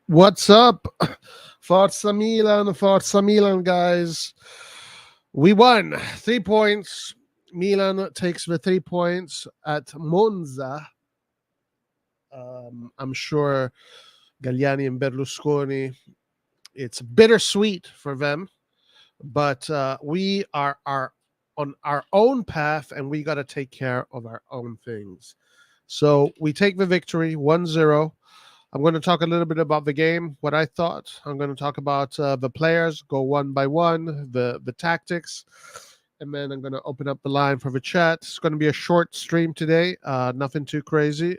What's up? Forza Milan, guys. We won 3 points. Milan takes the 3 points at Monza. I'm sure Galliani and Berlusconi, it's bittersweet for them, but we are on our own path and we got to take care of our own things. So we take the victory 1-0. I'm going to talk a little bit about the game, what I thought. I'm going to talk about the players, go one by one, the tactics, and then I'm going to open up the line for the chat. It's going to be a short stream today, nothing too crazy.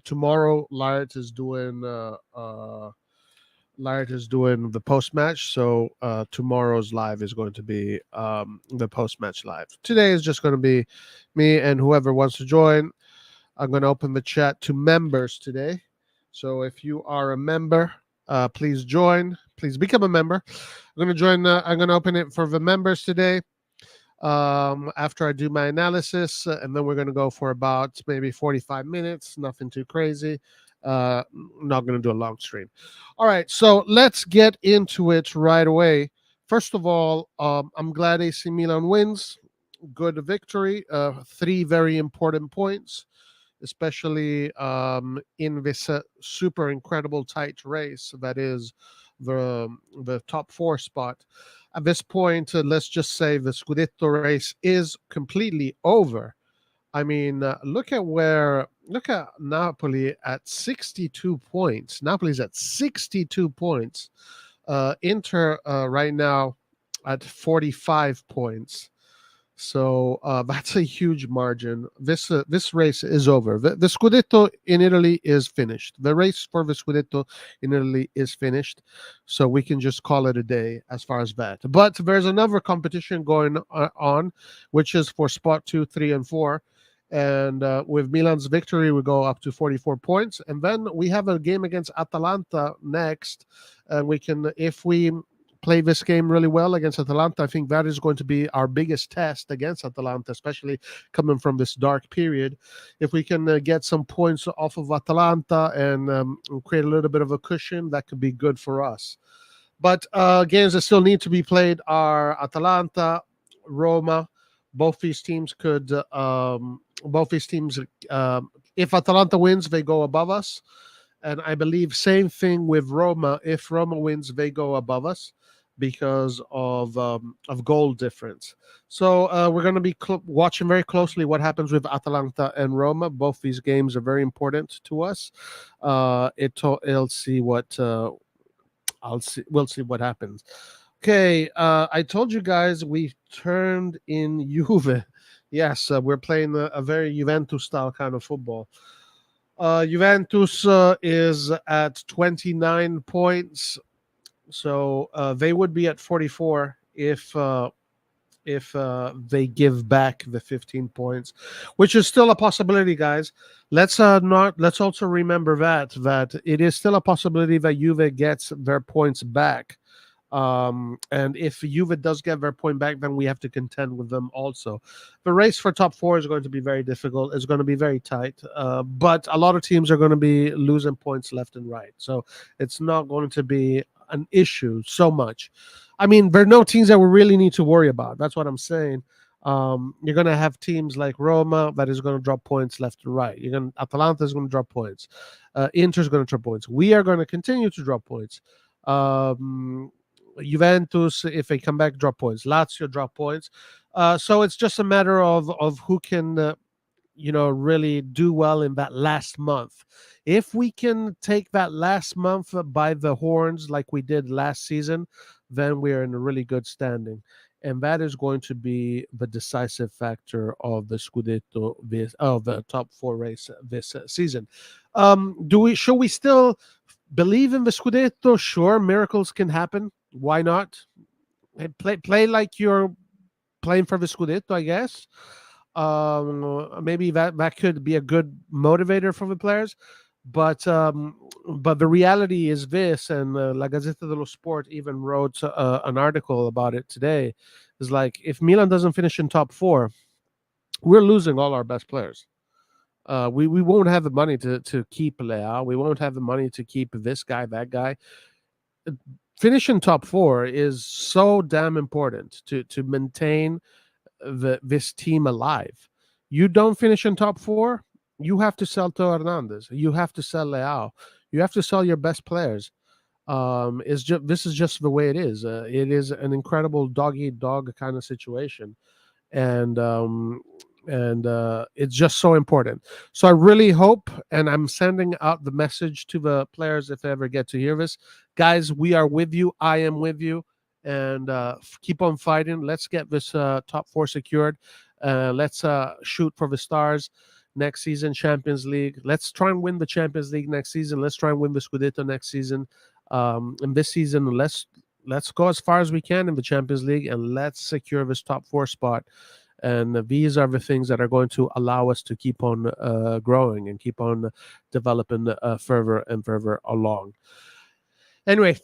Tomorrow, Lart is doing the post match, so tomorrow's live is going to be the post match live. Today is just going to be me and whoever wants to join. I'm going to open the chat to members today. So if you are a member, please join. Please become a member. I'm going to join. I'm going to open it for the members today. After I do my analysis, and then we're going to go for about maybe 45 minutes. Nothing too crazy. Not going to do a long stream. All right, so let's get into it right away. First of all, I'm glad AC Milan wins. Good victory. 3 very important points, especially in this super incredible tight race that is the top 4 spot. At this point, let's just say the Scudetto race is completely over. I mean, look at Napoli at 62 points. Napoli's at 62 points. Inter right now at 45 points. So that's a huge margin. This race is over. The Scudetto in Italy is finished. The race for the Scudetto in Italy is finished. So we can just call it a day as far as that. But there's another competition going on, which is for spot 2, 3, and 4. And with Milan's victory, we go up to 44 points. And then we have a game against Atalanta next. And we can, if we play this game really well against Atalanta, I think that is going to be our biggest test against Atalanta, especially coming from this dark period. If we can get some points off of Atalanta and create a little bit of a cushion, that could be good for us. But games that still need to be played are Atalanta, Roma. Both these teams could, if Atalanta wins, they go above us. And I believe same thing with Roma. If Roma wins, they go above us because of goal difference. So we're going to be watching very closely what happens with Atalanta and Roma. Both these games are very important to us. We'll see what happens. Okay, I told you guys we turned in Juve. Yes, we're playing a very Juventus style kind of football. Juventus is at 29 points, so they would be at 44 if they give back the 15 points, which is still a possibility, guys. Let's also remember that it is still a possibility that Juve gets their points back. And if Juve does get their point back, then we have to contend with them also. The race for top 4 is going to be very difficult. It's going to be very tight, but a lot of teams are going to be losing points left and right. So it's not going to be an issue so much. I mean, there are no teams that we really need to worry about. That's what I'm saying. You're going to have teams like Roma that is going to drop points left and right. Atalanta is going to drop points. Inter is going to drop points. We are going to continue to drop points. Juventus, if they come back, drop points. Lazio drop points. So it's just a matter of who can, really do well in that last month. If we can take that last month by the horns like we did last season, then we are in a really good standing. And that is going to be the decisive factor of the Scudetto, of the top 4 race this season. Should we still believe in the Scudetto? Sure, miracles can happen. Why not? Play like you're playing for the Scudetto, I guess. Maybe that could be a good motivator for the players. But the reality is this, and La Gazzetta dello Sport even wrote an article about it today. Is like, if Milan doesn't finish in top 4, we're losing all our best players. We won't have the money to keep Leao. We won't have the money to keep this guy, that guy. Finishing top four is so damn important to maintain this team alive. You don't finish in top four, you have to sell Teo Hernandez. You have to sell Leao. You have to sell your best players. Is just this is just the way it is. It is an incredible dog eat dog kind of situation, and it's just so important. So I really hope, and I'm sending out the message to the players if they ever get to hear this, guys. We are with you. I am with you, and keep on fighting. Let's get this top four secured. Let's shoot for the stars next season. Champions League. Let's try and win the Champions League next season. Let's try and win the Scudetto next season. And this season, let's go as far as we can in the Champions League, and let's secure this top four spot. And these are the things that are going to allow us to keep on growing and keep on developing further and further along. Anyway,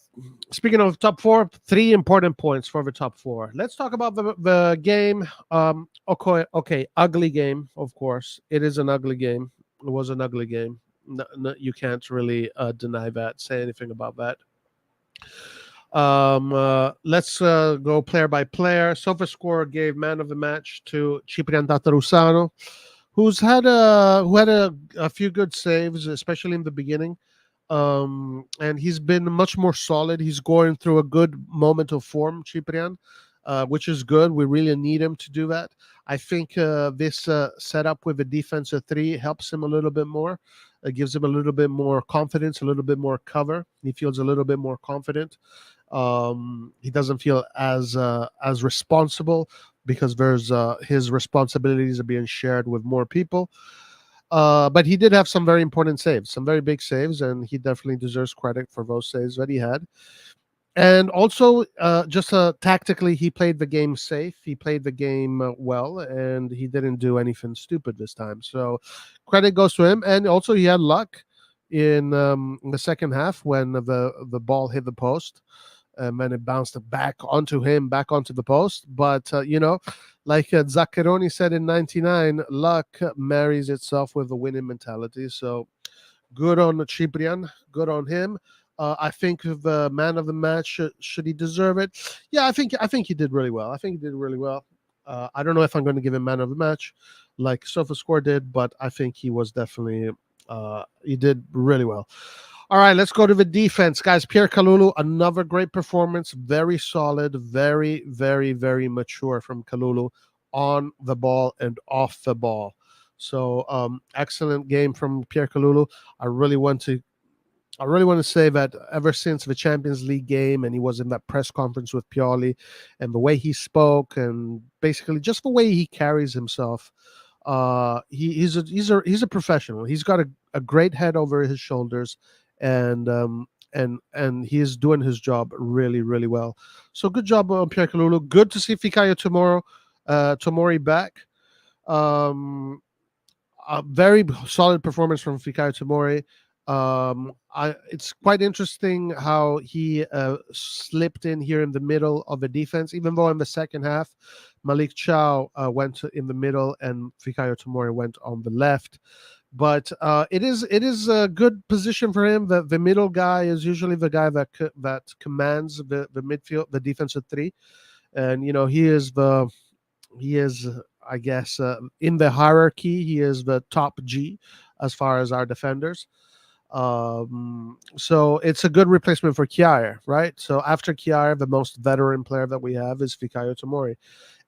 speaking of top four, 3 important points for the top four. Let's talk about the game. Okay, ugly game, of course. It is an ugly game. It was an ugly game. No, you can't really deny that, say anything about that. Let's go player by player. SofaScore gave man of the match to Ciprian Tatarusano, who had a few good saves, especially in the beginning. And he's been much more solid. He's going through a good moment of form, Ciprian, which is good. We really need him to do that. I think this setup with a defensive 3 helps him a little bit more. It gives him a little bit more confidence, a little bit more cover. He feels a little bit more confident. He doesn't feel as responsible because there's his responsibilities are being shared with more people. But he did have some very important saves, some very big saves, and he definitely deserves credit for those saves that he had. And also, just tactically, he played the game safe. He played the game well, and he didn't do anything stupid this time. So, credit goes to him. And also, he had luck in the second half when the ball hit the post, and then it bounced back onto him, back onto the post. But like Zaccheroni said in '99, luck marries itself with a winning mentality. So, good on Ciprian. Good on him. I think the man of the match should he deserve it? Yeah, I think he did really well. I think he did really well. I don't know if I'm going to give him man of the match, like SofaScore did, but I think he was definitely he did really well. All right, let's go to the defense, guys. Pierre Kalulu, another great performance, very solid, very, very, very mature from Kalulu on the ball and off the ball. So excellent game from Pierre Kalulu. I really want to say that ever since the Champions League game and he was in that press conference with Pioli and the way he spoke and basically just the way he carries himself, he's a professional. He's got a great head over his shoulders, and he is doing his job really, really well. So good job on Pierre Kalulu. Good to see Fikayo Tomori back. A very solid performance from Fikayo Tomori. It's quite interesting how he slipped in here in the middle of the defense, even though in the second half, Malik Chow went in the middle and Fikayo Tomori went on the left. But it is a good position for him. The middle guy is usually the guy that commands the midfield, the defensive 3, and he is I guess in the hierarchy he is the top G as far as our defenders. So it's a good replacement for Kjaer, right? So after Kjaer, the most veteran player that we have is Fikayo Tomori,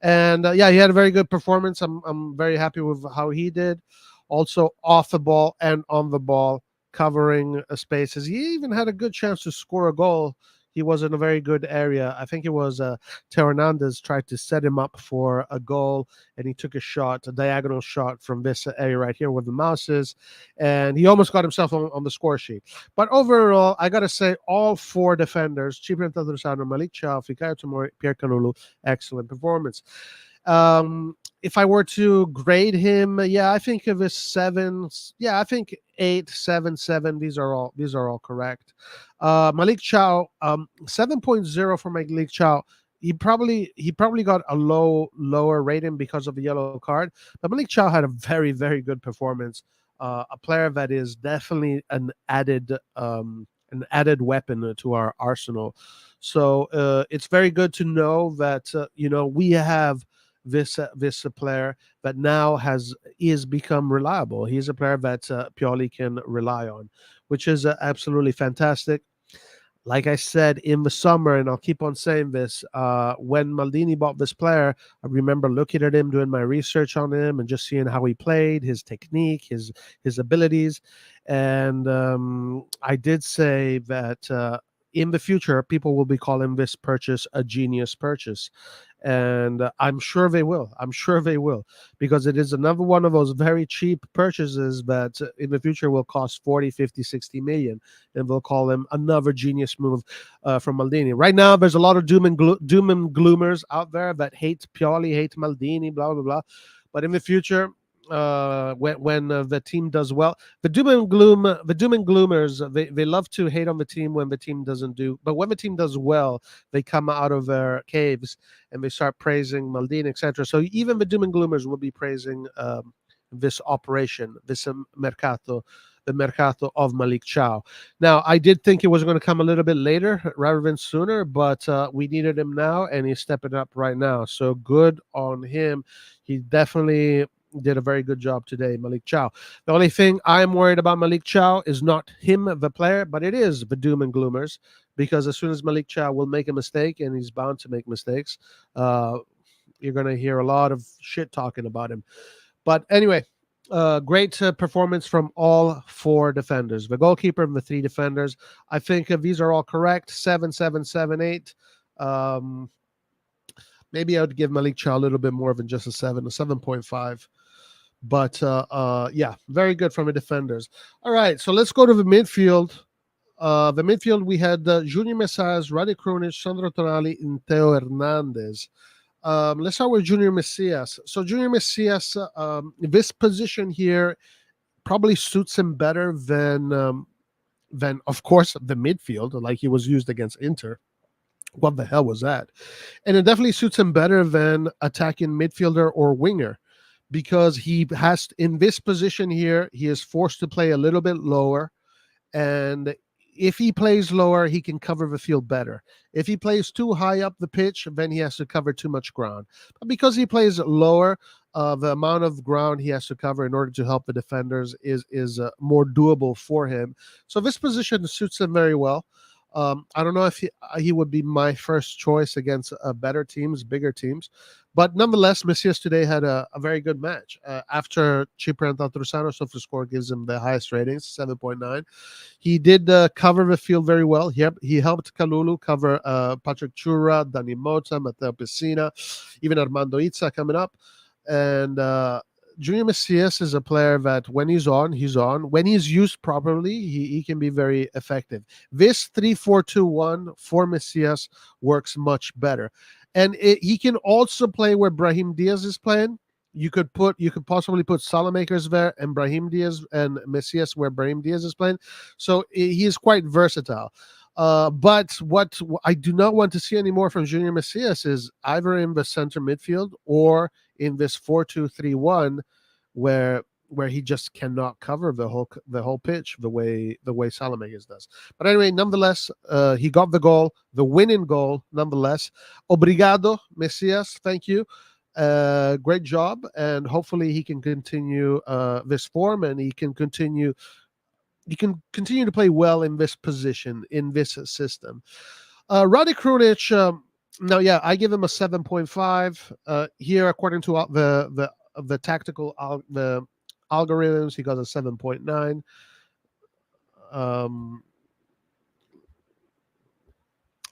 and he had a very good performance. I'm very happy with how he did. Also off the ball and on the ball, covering spaces. He even had a good chance to score a goal. He was in a very good area. I think it was Teo Hernandez tried to set him up for a goal, and he took a diagonal shot from this area right here where the mouse is, and he almost got himself on the score sheet. But overall, I got to say, all 4 defenders, Ciprian Tatarusano, Malik Chow, Fikayo Tomori, Pierre Kalulu, excellent performance. If I were to grade him, I think of a 7. I think 8, 7, 7. These are all correct. Malik Chow, 7.0 for Malik Chow. he probably got a lower rating because of the yellow card. But Malik Chow had a very good performance. A player that is definitely an added weapon to our arsenal. So it's very good to know that we have this player that now is become reliable. He's a player that Pioli can rely on, which is absolutely fantastic. Like I said in the summer, and I'll keep on saying this, when Maldini bought this player, I remember looking at him, doing my research on him, and just seeing how he played, his technique, his abilities, and I did say that in the future, people will be calling this purchase a genius purchase, and I'm sure they will. I'm sure they will, because it is another one of those very cheap purchases that in the future will cost 40, 50, 60 million, and they'll call them another genius move from Maldini. Right now, there's a lot of doom and gloomers out there that hate Pioli, hate Maldini, blah blah blah. But in the future, when the team does well, the doom and gloomers, they love to hate on the team when the team doesn't do, but when the team does well, they come out of their caves and they start praising Maldini, etc. So even the doom and gloomers will be praising this operation, this mercato, the mercato of Malik Chow. Now, I did think it was going to come a little bit later rather than sooner, but we needed him now, and he's stepping up right now. So good on him. He definitely did a very good job today, Malik Chow. The only thing I'm worried about Malik Chow is not him, the player, but it is the doom and gloomers, because as soon as Malik Chow will make a mistake, and he's bound to make mistakes, you're going to hear a lot of shit talking about him. But anyway, great performance from all four defenders, the goalkeeper and the three defenders. I think these are all correct. 7, 7, 7, 8. Maybe I would give Malik Chow a little bit more than just a 7.5. But yeah, very good from the defenders. All right, so let's go to the midfield. The midfield, we had Junior Messias, Rade Krunic, Sandro Tonali, and Theo Hernandez. Let's start with Junior Messias. So Junior Messias, this position here probably suits him better than of course the midfield, like he was used against Inter. What the hell was that? And it definitely suits him better than attacking midfielder or winger, because he has, in this position here, he is forced to play a little bit lower, and if he plays lower, he can cover the field better. If he plays too high up the pitch, then he has to cover too much ground. But because he plays lower, the amount of ground he has to cover in order to help the defenders is more doable for him. So this position suits him very well. I don't know if he would be my first choice against better teams, bigger teams. But nonetheless, Messias today had a very good match. After Ciprian Tatrusano, SofaScore gives him the highest ratings, 7.9. He did cover the field very well. He helped Kalulu cover Patrick Chura, Dani Mota, Matteo Pessina, even Armando Izza coming up. And Junior Messias is a player that when he's on, he's on. When he's used properly, he can be very effective. This 3-4-2-1 for Messias works much better. And he can also play where Brahim Diaz is playing. You could possibly put Salamakers there and Brahim Diaz and Messias where Brahim Diaz is playing. So he is quite versatile. But what I do not want to see anymore from Junior Messias is either in the center midfield or in this 4-2-3-1 where he just cannot cover the whole pitch the way Salamakers does. But anyway, nonetheless, he got the goal, the winning goal. Nonetheless, obrigado, Messias. Thank you. Great job, and hopefully he can continue this form, and he can continue to play well in this position, in this system. Rade Krunic, now, yeah, I give him a 7.5. Here, according to the tactical the algorithms, he got a 7.9.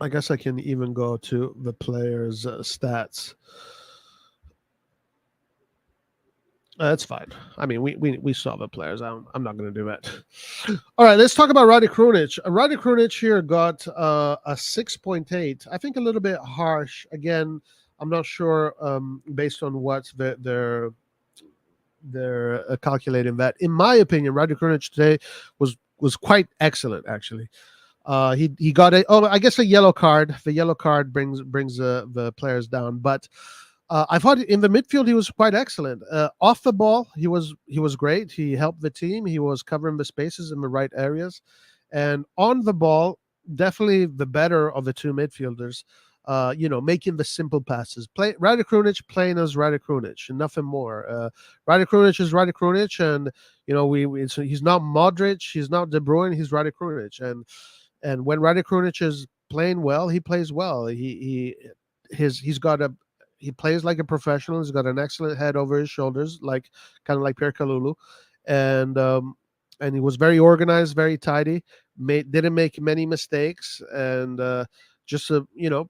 I guess I can even go to the players' stats. That's fine. I mean, we saw the players. I'm not going to do that. All right, let's talk about Rade Krunic. Rade Krunic here got a 6.8. I think a little bit harsh. Again, I'm not sure based on what they're calculating that. In my opinion, Rade Krunic today was quite excellent, actually. He got I guess a yellow card. The yellow card brings the players down. But I thought in the midfield he was quite excellent. Off the ball, he was great. He helped the team. He was covering the spaces in the right areas, and on the ball, definitely the better of the two midfielders. Making the simple passes. Play Rade Krunic playing as Rade Krunic and nothing more. Rade Krunic is Rade Krunic, and so he's not Modric, he's not De Bruyne, he's Rade Krunic, and when Rade Krunic is playing well, he plays well. He's got a he plays like a professional. He's got an excellent head over his shoulders, like kind of like Pierre Kalulu, and and he was very organized, very tidy. Didn't make many mistakes, and just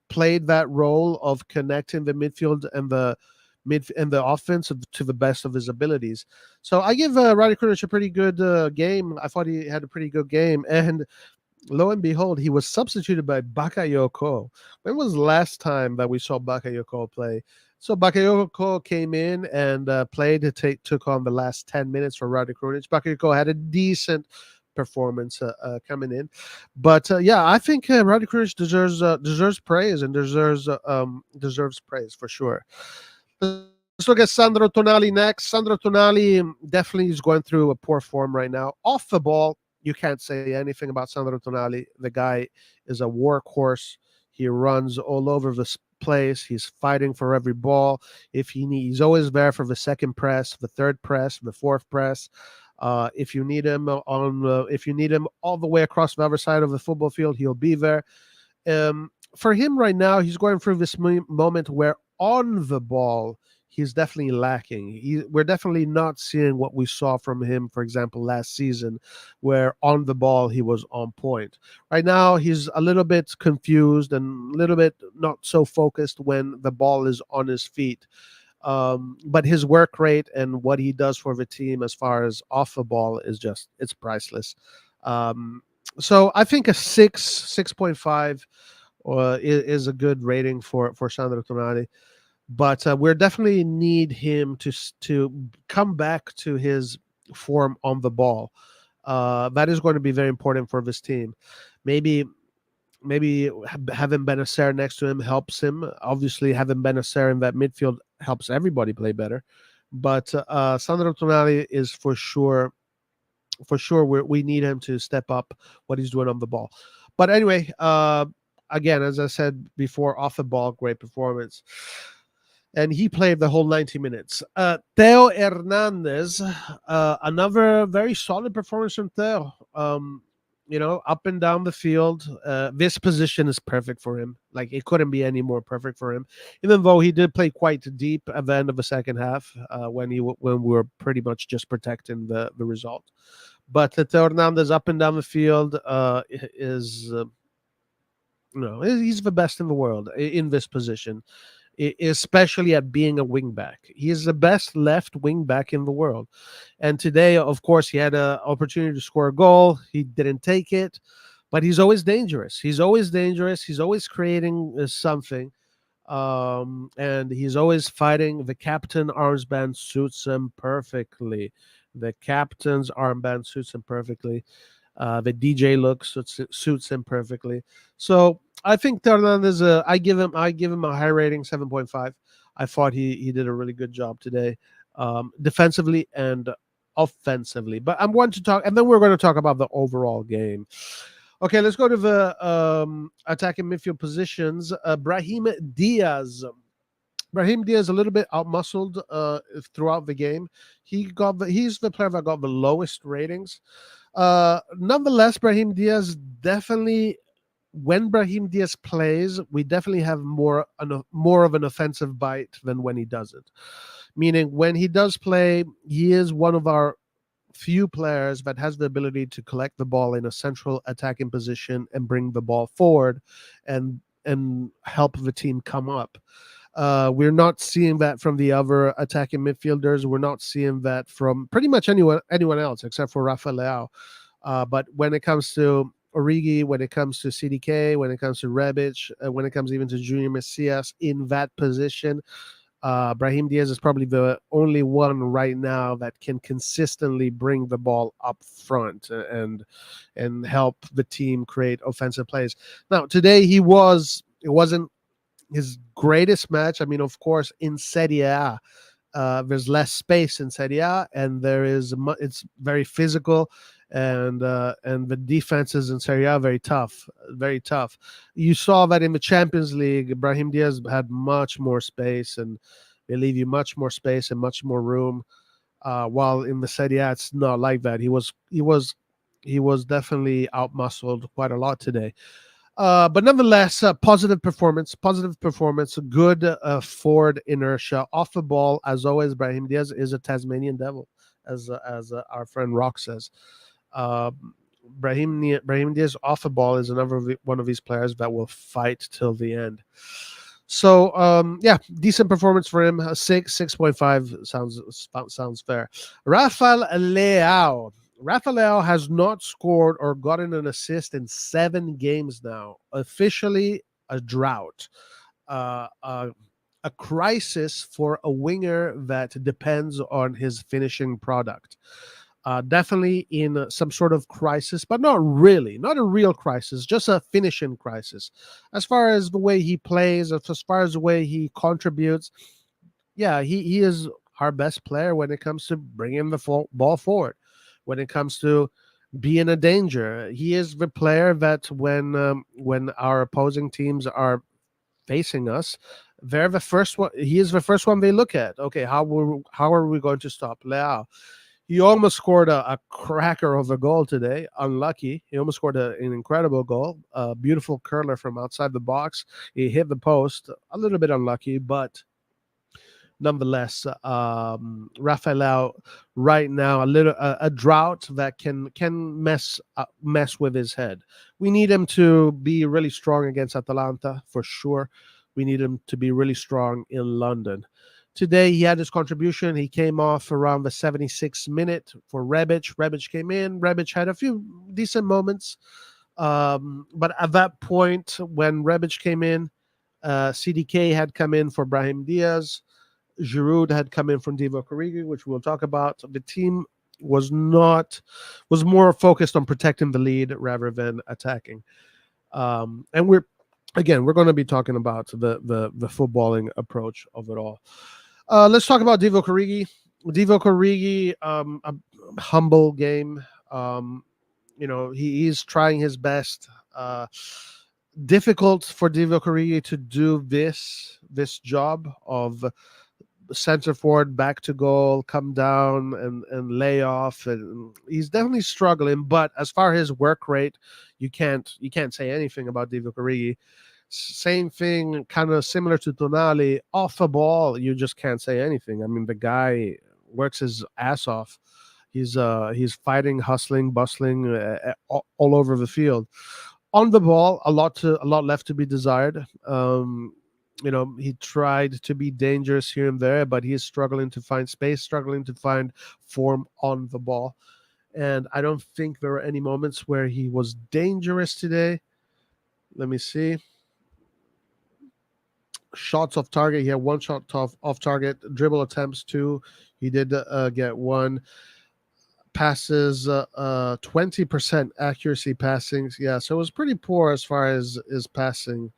played that role of connecting the midfield and the offense to the best of his abilities. So I give Rade Krunic a pretty good game. I thought he had a pretty good game, and lo and behold, he was substituted by Bakayoko. When was the last time that we saw Bakayoko play? So Bakayoko came in and played to took on the last 10 minutes for Rade Krunic. Bakayoko had a decent performance coming in. But yeah, I think Rade Krunic deserves praise and deserves praise for sure. Let's look at Sandro Tonali next. Sandro Tonali definitely is going through a poor form right now. Off the ball, you can't say anything about Sandro Tonali. The guy is a workhorse. He runs all over the place. He's fighting for every ball. He's always there for the second press, the third press, the fourth press. If you need him if you need him all the way across the other side of the football field, he'll be there. For him right now, he's going through this moment where on the ball, he's definitely lacking. We're definitely not seeing what we saw from him, for example, last season, where on the ball he was on point. Right now, he's a little bit confused and a little bit not so focused when the ball is on his feet. But his work rate and what he does for the team as far as off the ball it's priceless. So I think a 6.5 is a good rating for Sandro Tonali. But we definitely need him to come back to his form on the ball. That is going to be very important for this team. Maybe having Benacer next to him helps him. Obviously, having Benacer in that midfield helps everybody play better. But Sandro Tonali is for sure we need him to step up what he's doing on the ball. But anyway, again, as I said before, off the ball, great performance. And he played the whole 90 minutes. Theo Hernandez, another very solid performance from Theo. Up and down the field. This position is perfect for him. Like, it couldn't be any more perfect for him. Even though he did play quite deep at the end of the second half, when we were pretty much just protecting the result. But Theo Hernandez up and down the field is, he's the best in the world in this position, especially at being a wing back. He is the best left wing back in the world. And today, of course, he had an opportunity to score a goal. He didn't take it, but he's always dangerous. He's always creating something. And he's always fighting. The captain armband suits him perfectly. The DJ look suits him perfectly. So I think Hernandez, I give him a high rating, 7.5. I thought he did a really good job today, defensively and offensively. But I'm going to talk, and then we're going to talk about the overall game. Okay, let's go to the attacking midfield positions. Brahim Diaz. Brahim Diaz a little bit outmuscled throughout the game. He's the player that got the lowest ratings. Nonetheless, Brahim Diaz definitely, when Brahim Diaz plays, we definitely have more of an offensive bite than when he doesn't. Meaning, when he does play, he is one of our few players that has the ability to collect the ball in a central attacking position and bring the ball forward and help the team come up. We're not seeing that from the other attacking midfielders. We're not seeing that from pretty much anyone else except for Rafael Leao. But when it comes to Origi, when it comes to CDK, when it comes to Rebic, when it comes even to Junior Messias in that position, Brahim Diaz is probably the only one right now that can consistently bring the ball up front and help the team create offensive plays. Now today it wasn't his greatest match. I mean, of course, in Serie A, there's less space in Serie A, and it's very physical, and the defenses in Serie A are very tough, very tough. You saw that in the Champions League, Brahim Diaz had much more space, and they leave you much more space and much more room. While in the Serie A, it's not like that. He was definitely outmuscled quite a lot today. But nonetheless, positive performance, good forward inertia off the ball. As always, Brahim Diaz is a Tasmanian devil, as our friend Rock says. Uh, Brahim Diaz off the ball is one of these players that will fight till the end. So yeah, decent performance for him. 6.5 sounds fair. Rafael Leao. Rafa Leao has not scored or gotten an assist in 7 games now. Officially a drought. A crisis for a winger that depends on his finishing product. Definitely in some sort of crisis, but not really, not a real crisis, just a finishing crisis. As far as the way he plays, as far as the way he contributes, yeah, he is our best player when it comes to bringing the ball forward. When it comes to being a danger, he is the player that when our opposing teams are facing us, they're the first one. He is the first one they look at. Okay, how are we going to stop Leao? He almost scored a cracker of a goal today. Unlucky. He almost scored an incredible goal. A beautiful curler from outside the box. He hit the post. A little bit unlucky, but nonetheless, Rafael right now a drought that can mess with his head. We need him to be really strong against Atalanta for sure. We need him to be really strong in London. Today he had his contribution. He came off around the 76th minute for Rebic. Rebic came in. Rebic had a few decent moments, but at that point when Rebic came in, CDK had come in for Brahim Diaz. Giroud had come in from Divock Origi, which we'll talk about. The team was more focused on protecting the lead rather than attacking. And we're going to be talking about the footballing approach of it all. Let's talk about Divock Origi. Divock Origi, a humble game. He's trying his best. Difficult for Divock Origi to do this job of center forward, back to goal, come down and lay off, and he's definitely struggling. But as far as his work rate, you can't say anything about Divock Origi. Same thing, kind of similar to Tonali. Off the ball, you just can't say anything. I mean, the guy works his ass off. He's fighting, hustling, bustling all over the field. On the ball, a lot left to be desired. He tried to be dangerous here and there, but he's struggling to find space, struggling to find form on the ball. And I don't think there were any moments where he was dangerous today. Let me see. Shots off target. He had one shot off target. Dribble attempts, 2. He did get 1. Passes, 20% accuracy passings. Yeah, so it was pretty poor as far as his passing.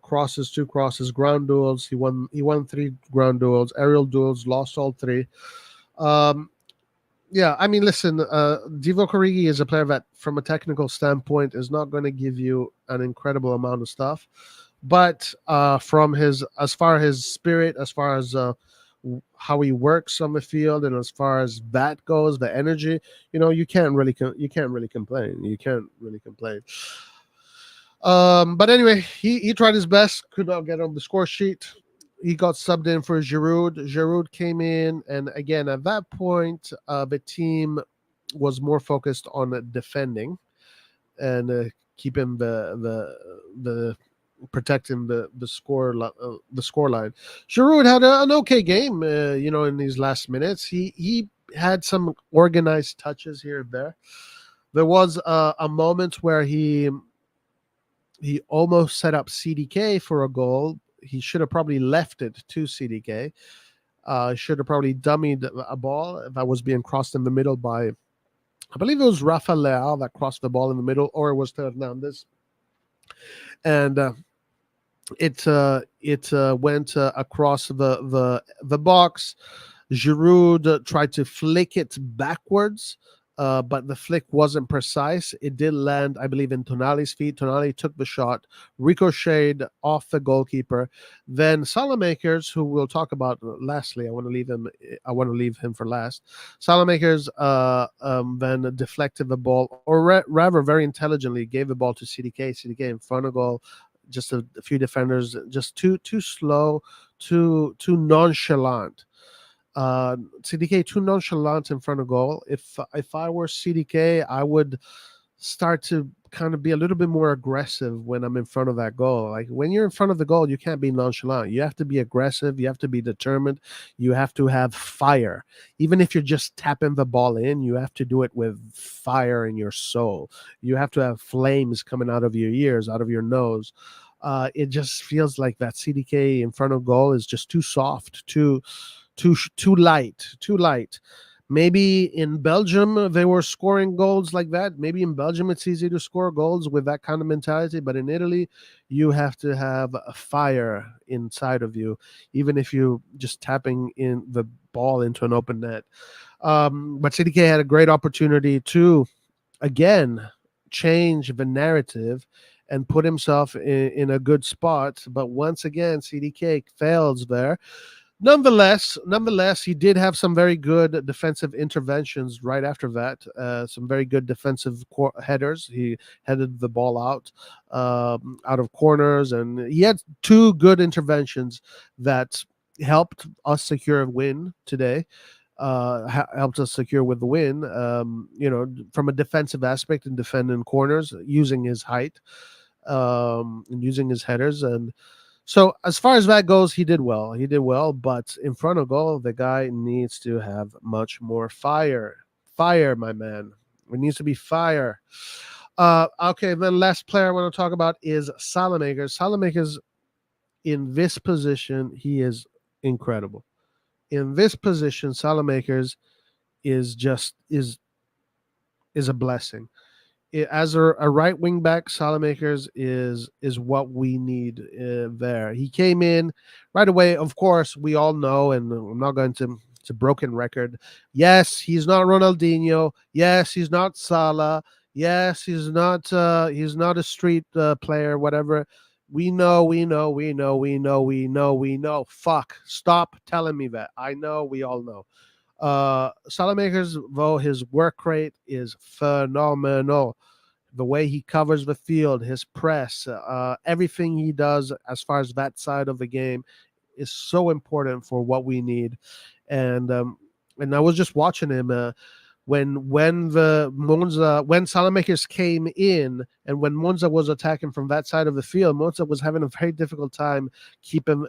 Crosses, 2 crosses, ground duels. He won 3 ground duels, aerial duels, lost all 3. Yeah, I mean, listen, Divock Origi is a player that, from a technical standpoint, is not going to give you an incredible amount of stuff, but from as far as his spirit, as far as how he works on the field, and as far as that goes, the energy, you can't really complain. You can't really complain. But anyway, he tried his best, could not get on the score sheet. He got subbed in for Giroud. Giroud came in, and again, at that point, the team was more focused on defending and keeping the protecting the score line. Giroud had an okay game, in these last minutes. He had some organized touches here and there. There was a moment where he almost set up CDK for a goal, he should have probably left it to CDK. Should have probably dummied a ball if I was being crossed in the middle by, I believe it was Rafael Leao that crossed the ball in the middle, or it was Fernandes. And it went across the box. Giroud tried to flick it backwards, but the flick wasn't precise. It did land, I believe, in Tonali's feet. Tonali took the shot, ricocheted off the goalkeeper. Then Salamakers, who we'll talk about lastly, I want to leave him. I want to leave him for last. Salamakers then deflected the ball, or rather, very intelligently gave the ball to CDK. CDK in front of goal. Just a few defenders, just too slow, too nonchalant. CDK too nonchalant in front of goal. If I were CDK, I would start to kind of be a little bit more aggressive when I'm in front of that goal. Like when you're in front of the goal, you can't be nonchalant. You have to be aggressive. You have to be determined. You have to have fire. Even if you're just tapping the ball in, you have to do it with fire in your soul. You have to have flames coming out of your ears, out of your nose. It just feels like that CDK in front of goal is just too soft, too light. Maybe in Belgium they were scoring goals like that. Maybe in Belgium it's easy to score goals with that kind of mentality, but in Italy you have to have a fire inside of you, even if you just tapping in the ball into an open net. But CDK had a great opportunity to again change the narrative and put himself in a good spot, but once again CDK fails there. Nonetheless, he did have some very good defensive interventions right after that. Some very good defensive headers. He headed the ball out of corners, and he had two good interventions that helped us secure a win today. Helped us secure with the win. From a defensive aspect and defending corners, using his height, and using his headers. And so as far as that goes, he did well. But in front of goal, the guy needs to have much more fire. Fire, my man. It needs to be fire. Okay, then last player I want to talk about is Salamakers. Salamakers, in this position, he is incredible. In this position, Salamakers is a blessing. As a right wing back, Salamakers is what we need there. He came in right away. Of course, we all know, and I'm not going to. It's a broken record. Yes, he's not Ronaldinho. Yes, he's not Salah. Yes, he's not a street player. Whatever. We know. Fuck. Stop telling me that. I know. We all know. Salamakers, though, his work rate is phenomenal. The way he covers the field, his press, everything he does as far as that side of the game is so important for what we need. And I was just watching him when Salamakers came in, and when Monza was attacking from that side of the field, Monza was having a very difficult time keeping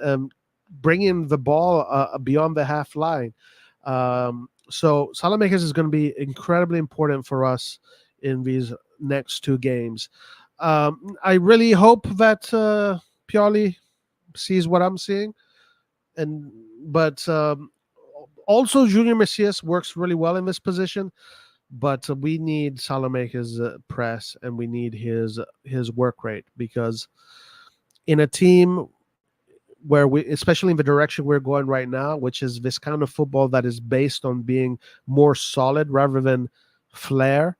bringing the ball beyond the half line. So Salamakers is going to be incredibly important for us in these next two games. I really hope that Pioli sees what I'm seeing, but also Junior Messias works really well in this position. But we need Salamakers' press, and we need his work rate, because in a team where we, especially in the direction we're going right now, which is this kind of football that is based on being more solid rather than flair,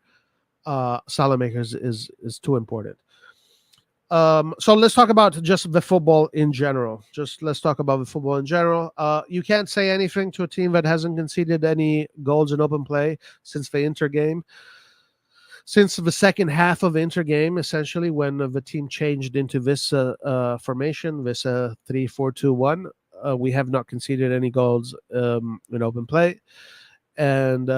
Salamakers is too important. So let's talk about just the football in general. You can't say anything to a team that hasn't conceded any goals in open play since the Inter game. Since the second half of the Inter game, essentially, when the team changed into this formation, this 3-4-2-1, we have not conceded any goals in open play. And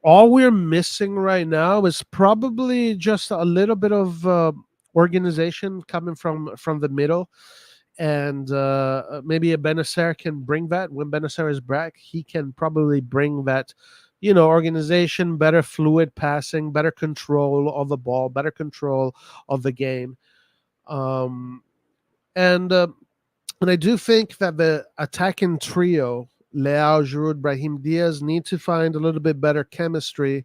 all we're missing right now is probably just a little bit of organization coming from the middle. And maybe a Benacer can bring that. When Benacer is back, he can probably bring that, organization, better fluid passing, better control of the ball, better control of the game. And and I do think that the attacking trio, Leao, Giroud, Brahim Diaz, need to find a little bit better chemistry,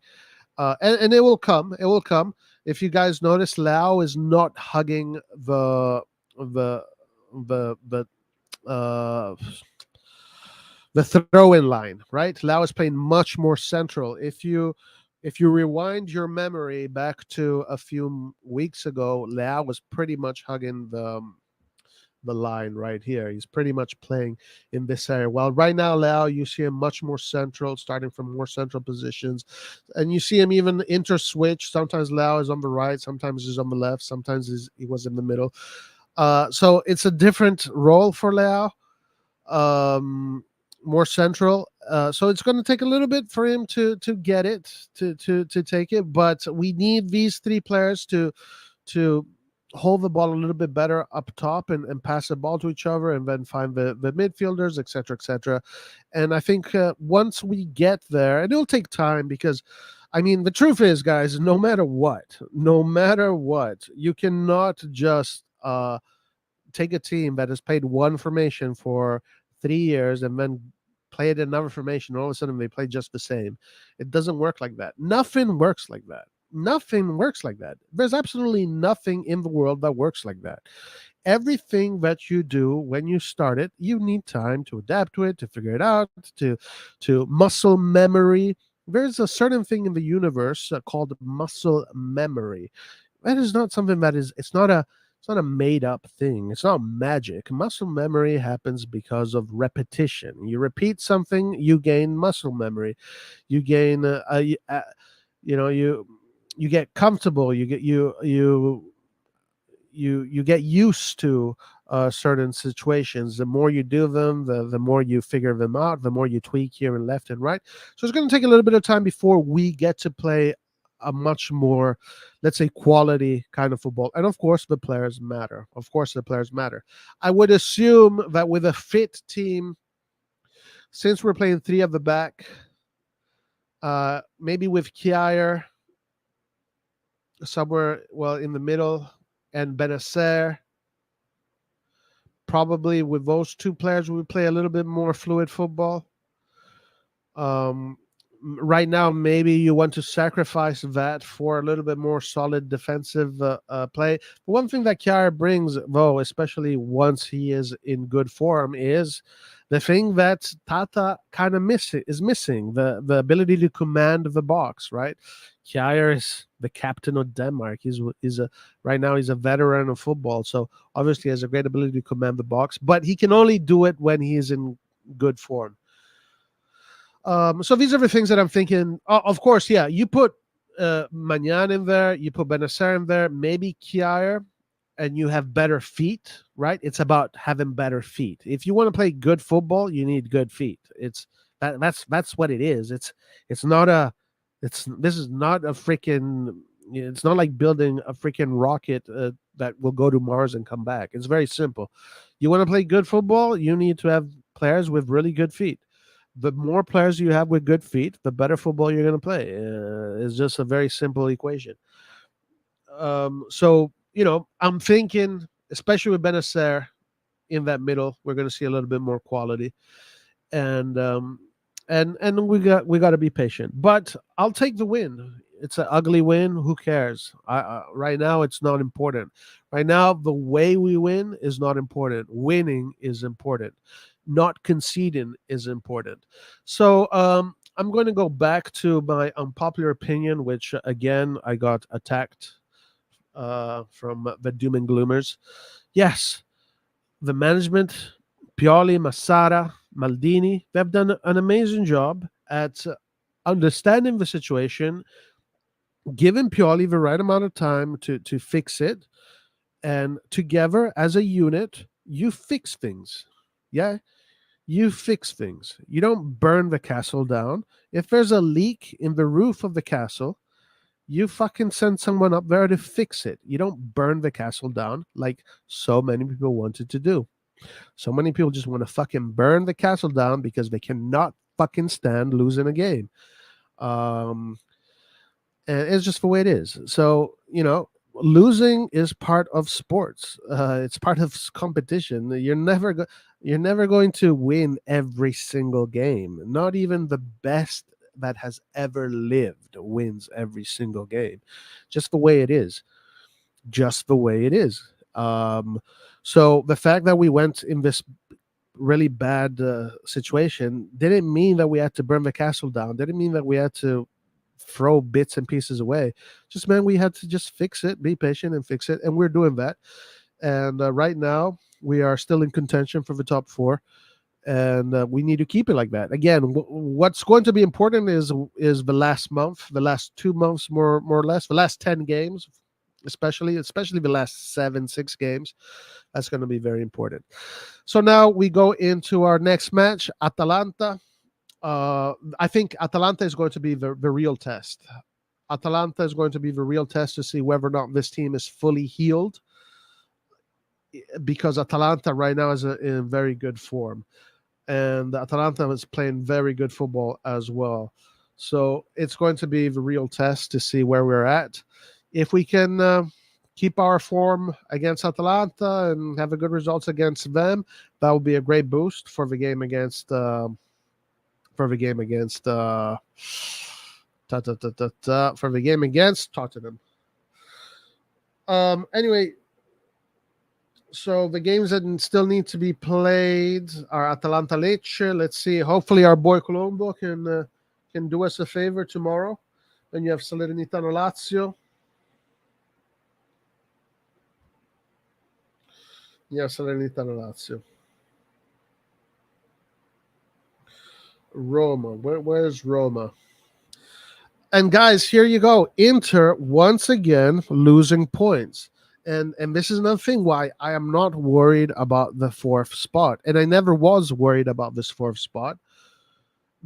and it will come. It will come. If you guys notice, Leao is not hugging the the uh, the throw-in line, right? Leao is playing much more central. If you rewind your memory back to a few weeks ago, Leao was pretty much hugging the line right here. He's pretty much playing in this area. Well, right now, Leao, you see him much more central, starting from more central positions. And you see him even inter-switch. Sometimes Leao is on the right, sometimes he's on the left, sometimes he was in the middle. So it's a different role for Leao, um, more central. So it's going to take a little bit for him to get it, to take it. But we need these three players to hold the ball a little bit better up top and pass the ball to each other and then find the midfielders, etc., etc. And I think once we get there, and it'll take time because, I mean, the truth is, guys, no matter what, you cannot just take a team that has played one formation for 3 years and then play it another formation. All of a sudden, they play just the same. It doesn't work like that. Nothing works like that. Nothing works like that. There's absolutely nothing in the world that works like that. Everything that you do when you start it, you need time to adapt to it, to figure it out, to muscle memory. There's a certain thing in the universe called muscle memory. That is not something that is. It's not a made up thing. It's not magic. Muscle memory happens because of repetition. You repeat something, you gain muscle memory. You gain you know you get comfortable. You get used to certain situations. The more you do them, the more you figure them out, the more you tweak here and left and right. So it's going to take a little bit of time before we get to play a much more, let's say, quality kind of football. And of course, the players matter. Of course, the players matter. I would assume that with a fit team, since we're playing three at the back, maybe with Kjaer somewhere, well, in the middle, and Benacer, probably with those two players, we would play a little bit more fluid football. Right now, maybe you want to sacrifice that for a little bit more solid defensive play. But one thing that Kjaer brings, though, especially once he is in good form, is the thing that Tata kind of is missing, the ability to command the box, right? Kjaer is the captain of Denmark. Right now he's a veteran of football, so obviously he has a great ability to command the box, but he can only do it when he is in good form. So these are the things that I'm thinking. Of course, yeah, you put Magnan in there, you put Benacer in there, maybe Kjaer, and you have better feet, right? It's about having better feet. If you want to play good football, you need good feet. That's what it is. It's not a this is not a freaking. It's not like building a freaking rocket that will go to Mars and come back. It's very simple. You want to play good football, you need to have players with really good feet. The more players you have with good feet, the better football you're going to play. It's just a very simple equation. So, I'm thinking, especially with Benacer in that middle, we're going to see a little bit more quality, and we got to be patient. But I'll take the win. It's an ugly win. Who cares? Right now, it's not important. Right now, the way we win is not important. Winning is important. Not conceding is important. So I'm going to go back to my unpopular opinion, which again I got attacked from the doom and gloomers. Yes, the management, Pioli, Massara, Maldini, they've done an amazing job at understanding the situation, giving Pioli the right amount of time to fix it, and together as a unit, you fix things. Yeah, you fix things. You don't burn the castle down. If there's a leak in the roof of the castle, you fucking send someone up there to fix it. You don't burn the castle down like so many people wanted to do. So many people just want to fucking burn the castle down because they cannot fucking stand losing a game. And it's just the way it is. So, losing is part of sports. It's part of competition. You're never going to win every single game. Not even the best that has ever lived wins every single game. Just the way it is. Just the way it is. So the fact that we went in this really bad situation didn't mean that we had to burn the castle down. Didn't mean that we had to throw bits and pieces away. Just meant we had to just fix it, be patient, and fix it. And we're doing that. And right now, we are still in contention for the top four, and we need to keep it like that. Again, what's going to be important is the last month, the last 2 months, more or less, the last 10 games, especially the last 7-6 games. That's going to be very important. So now we go into our next match, Atalanta. I think Atalanta is going to be the real test. Atalanta is going to be the real test to see whether or not this team is fully healed, because Atalanta right now is in very good form, and Atalanta is playing very good football as well. So it's going to be the real test to see where we're at. If we can keep our form against Atalanta and have a good results against them, that will be a great boost for the game against for the game against Tottenham. Anyway, so the games that still need to be played are Atalanta Lecce. Let's see. Hopefully, our boy Colombo can do us a favor tomorrow. Then you have Salernitana Lazio. Yeah, Salernitana Lazio. Roma. Where's Roma? And guys, here you go. Inter once again losing points. And this is another thing why I am not worried about the fourth spot. And I never was worried about this fourth spot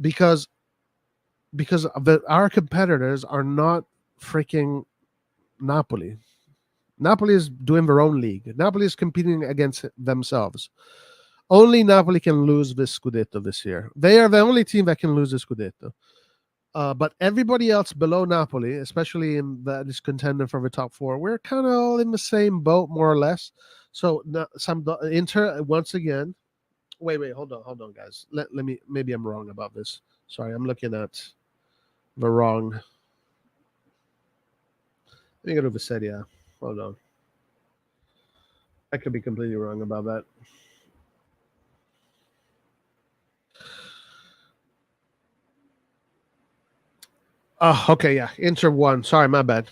because our competitors are not freaking Napoli. Napoli is doing their own league. Napoli is competing against themselves. Only Napoli can lose this Scudetto this year. They are the only team that can lose the Scudetto. But everybody else below Napoli, especially in that is contender for the top four, we're kind of all in the same boat, more or less. So some Inter once again. Wait, hold on, guys. Let me. Maybe I'm wrong about this. Sorry, I'm looking at the wrong. Let me go to the Serie A. Hold on. I could be completely wrong about that. Oh, okay, yeah. Inter won. Sorry, my bad.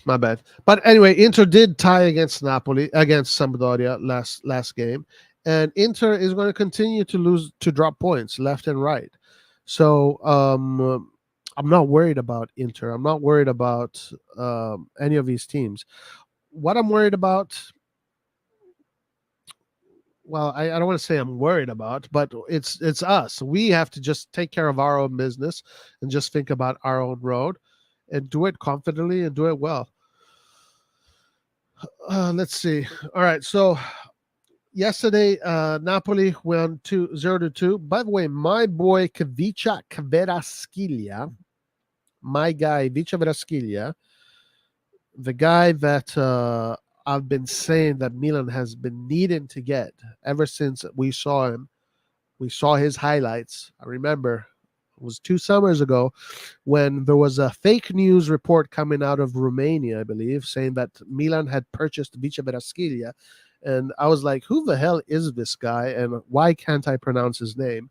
But anyway, Inter did tie against Napoli, against Sampdoria last game, and Inter is going to continue to drop points left and right. So I'm not worried about Inter. I'm not worried about any of these teams. What I'm worried about, well, I don't want to say I'm worried about, but it's us. We have to just take care of our own business and just think about our own road and do it confidently and do it well. Let's see. All right. So yesterday, Napoli went 0-2. By the way, my boy Kvicha Kvaratskhelia, my guy Vicha Kvaratskhelia, the guy that I've been saying that Milan has been needing to get ever since we saw him. We saw his highlights. I remember it was 2 summers ago when there was a fake news report coming out of Romania, I believe, saying that Milan had purchased Vicha Kvaratskhelia. And I was like, who the hell is this guy? And why can't I pronounce his name?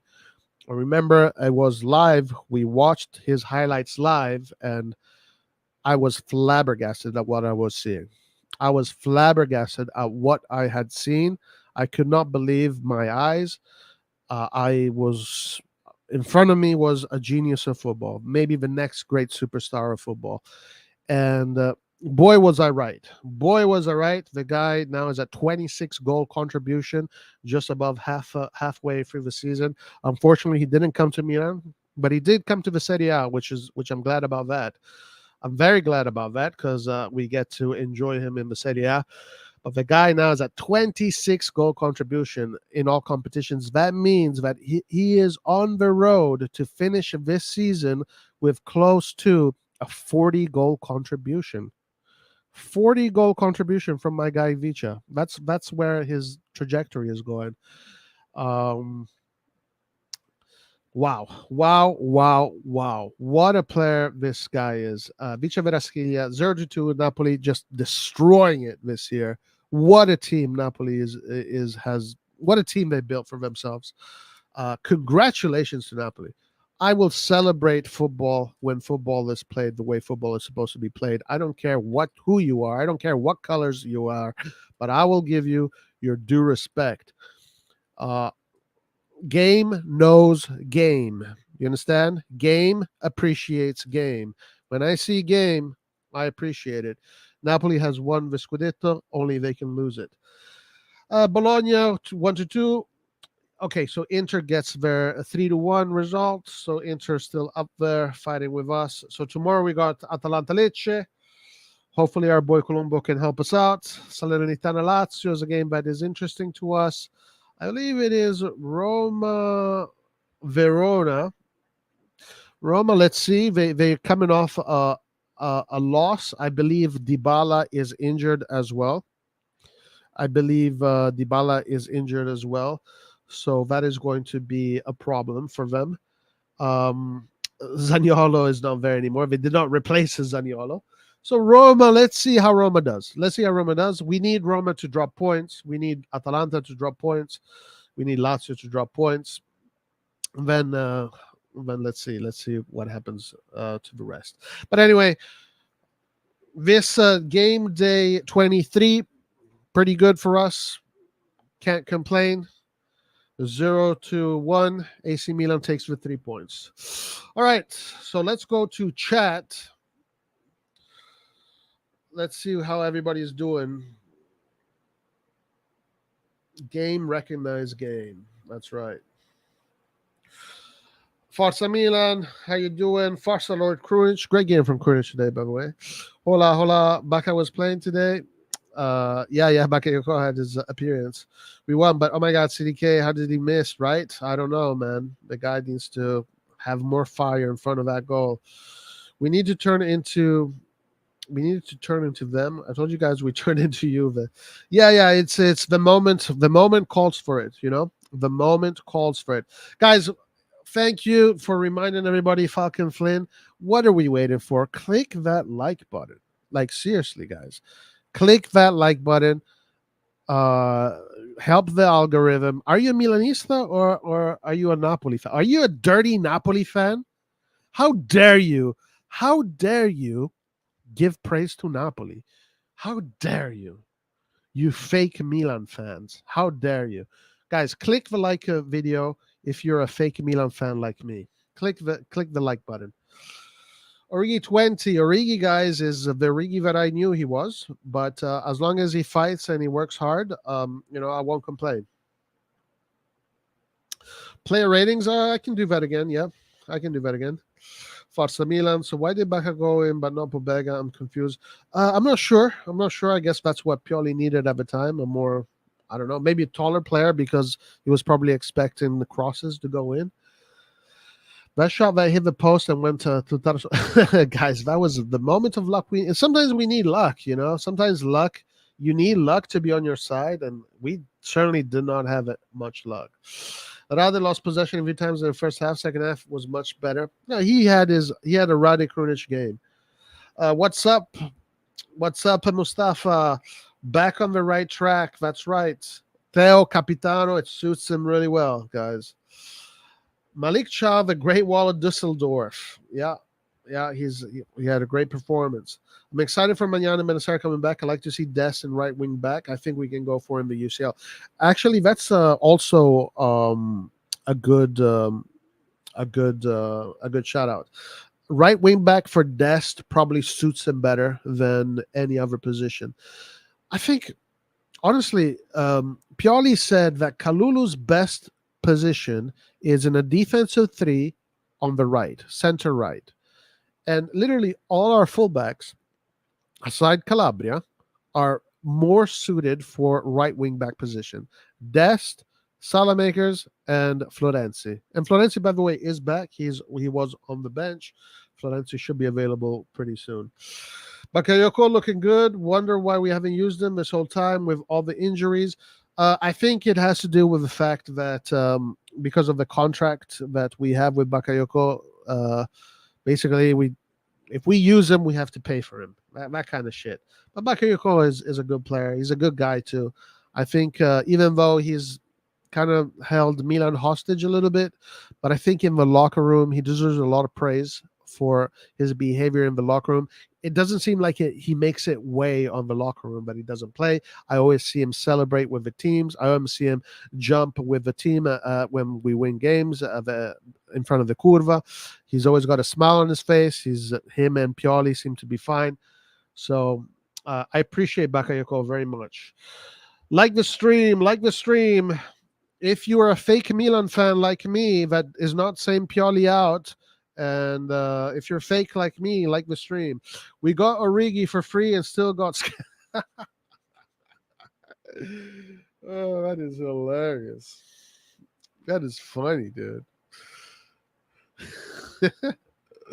I remember I was live. We watched his highlights live, and I was flabbergasted at what I was seeing. I was flabbergasted at what I had seen. I could not believe my eyes. I was in front of me was a genius of football, maybe the next great superstar of football. And boy, was I right. Boy, was I right. The guy now is at 26 goal contribution, just above halfway through the season. Unfortunately, he didn't come to Milan, but he did come to the Serie A, which I'm glad about that. I'm very glad about that because we get to enjoy him in the Serie A. But the guy now is at 26 goal contribution in all competitions. That means that he is on the road to finish this season with close to a 40 goal contribution. 40 goal contribution from my guy Vicha. That's where his trajectory is going. Um, wow, wow, wow, wow! What a player this guy is. Vicha Verasquilla, 0-2 Napoli, just destroying it this year. What a team Napoli is has. What a team they built for themselves. Congratulations to Napoli. I will celebrate football when football is played the way football is supposed to be played. I don't care who you are. I don't care what colors you are, but I will give you your due respect. Uh, Game knows game. You understand? Game appreciates game. When I see game, I appreciate it. Napoli has won the Scudetto, only they can lose it. Bologna 1-2. Okay, so Inter gets their 3-1 result. So Inter still up there fighting with us. So tomorrow we got Atalanta Lecce. Hopefully our boy Colombo can help us out. Salernitana Lazio is a game that is interesting to us. I believe it is Roma Verona. Roma, let's see. They're coming off a loss. I believe Dybala is injured as well. I believe Dybala is injured as well. So that is going to be a problem for them. Um, Zaniolo is not there anymore. They did not replace Zaniolo. So Roma, let's see how Roma does. Let's see how Roma does. We need Roma to drop points. We need Atalanta to drop points. We need Lazio to drop points. And then let's see what happens to the rest. But anyway, this game day 23, pretty good for us. Can't complain. 0-1. AC Milan takes the 3 points. All right, so let's go to chat. Let's see how everybody's doing. Game recognized game. That's right. Forza Milan, how you doing? Forza Lord Krunic. Great game from Krunic today, by the way. Hola, hola. Baka was playing today. Yeah, Bakayoko had his appearance. We won, but oh my God, CDK, how did he miss? Right? I don't know, man. The guy needs to have more fire in front of that goal. We need to turn into them. I told you guys we turned into you. Yeah. It's the moment. The moment calls for it. You know, the moment calls for it, guys. Thank you for reminding everybody, Falcon Flynn. What are we waiting for? Click that like button. Like seriously, guys. Click that like button. Help the algorithm. Are you a Milanista or are you a Napoli fan? Are you a dirty Napoli fan? How dare you? How dare you give praise to Napoli? How dare you? You fake Milan fans. How dare you? Guys, click the like video if you're a fake Milan fan like me. Click the like button. Origi 20. Origi, guys, is the Origi that I knew he was. But as long as he fights and he works hard, I won't complain. Player ratings, I can do that again. Yeah, I can do that again. Forza Milan. So why did Bacca go in but not Pobega? I'm confused. I'm not sure. I guess that's what Pioli needed at the time. A more, I don't know, maybe a taller player because he was probably expecting the crosses to go in. That shot that hit the post and went to guys, that was the moment of luck. Sometimes we need luck, you know. Sometimes you need luck to be on your side, and we certainly did not have much luck. Rade lost possession a few times in the first half. Second half was much better. No, he had a Rade Krunic game. What's up? What's up, Mustafa? Back on the right track. That's right. Theo Capitano, it suits him really well, guys. Malik Shah, the Great Wall of Dusseldorf. Yeah, he had a great performance. I'm excited for Mañana Benacer coming back. I like to see Des in right wing back. I think we can go for him the UCL. Actually, that's also a good shout out. Right wing back for Dest probably suits him better than any other position. I think, honestly, Pioli said that Kalulu's best position is in a defensive 3 on the right, center right. And literally all our fullbacks, aside Calabria, are more suited for right wing back position. Dest, Salamakers, and Florenzi. And Florenzi, by the way, is back. He was on the bench. Florenzi should be available pretty soon. Bakayoko looking good. Wonder why we haven't used him this whole time with all the injuries. I think it has to do with the fact that because of the contract that we have with Bakayoko, basically we if we use him, we have to pay for him. That kind of shit. But Bakayoko is a good player. He's a good guy too. I think even though he's kind of held Milan hostage a little bit, but I think in the locker room he deserves a lot of praise for his behavior in the locker room. It doesn't seem like he makes it way on the locker room, but he doesn't play. I always see him celebrate with the teams. I always see him jump with the team when we win games in front of the curva. He's always got a smile on his face. Him and Pioli seem to be fine. So I appreciate Bakayoko very much. Like the stream, like the stream. If you are a fake Milan fan like me that is not saying Pioli out, and if you're fake like me, like the stream, we got Origi for free and still got. Oh, that is hilarious. That is funny, dude.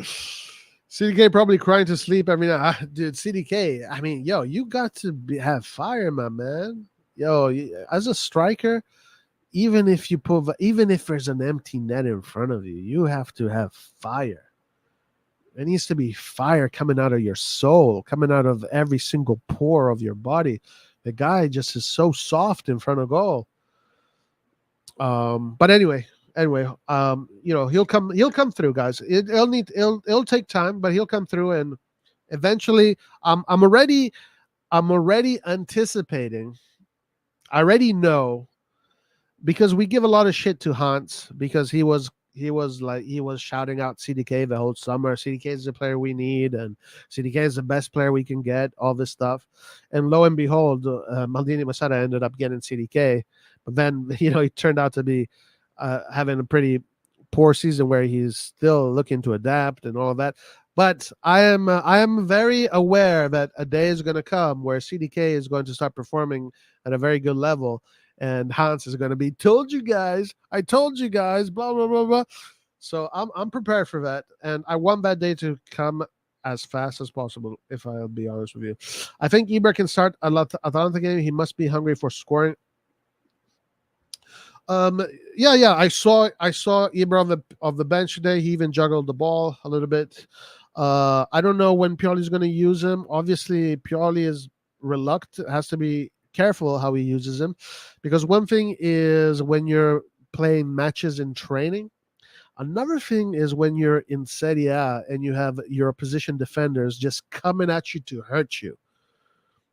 CDK probably crying to sleep every night. Dude, CDK, I mean, yo, you got to have fire, my man. Yo, as a striker, even if there's an empty net in front of you, you have to have fire. There needs to be fire coming out of your soul, coming out of every single pore of your body. The guy just is so soft in front of goal. But anyway, he'll come through, guys. It'll take time, but he'll come through, and eventually, I'm already anticipating. I already know, because we give a lot of shit to Hans because he was shouting out CDK the whole summer. CDK is the player we need, and CDK is the best player we can get. All this stuff, and lo and behold, Maldini Masada ended up getting CDK, but then he turned out to be having a pretty poor season where he's still looking to adapt and all of that. But I am very aware that a day is going to come where CDK is going to start performing at a very good level. And Hans is going to be, I told you guys, blah, blah, blah, blah. So I'm prepared for that. And I want that day to come as fast as possible, if I'll be honest with you. I think Ibra can start a Atalanta game. He must be hungry for scoring. Yeah. I saw Ibra on the bench today. He even juggled the ball a little bit. I don't know when Pioli's going to use him. Obviously, Pioli is reluctant, has to be careful how he uses him, because one thing is when you're playing matches in training, another thing is when you're in Serie A and you have your opposition defenders just coming at you to hurt you.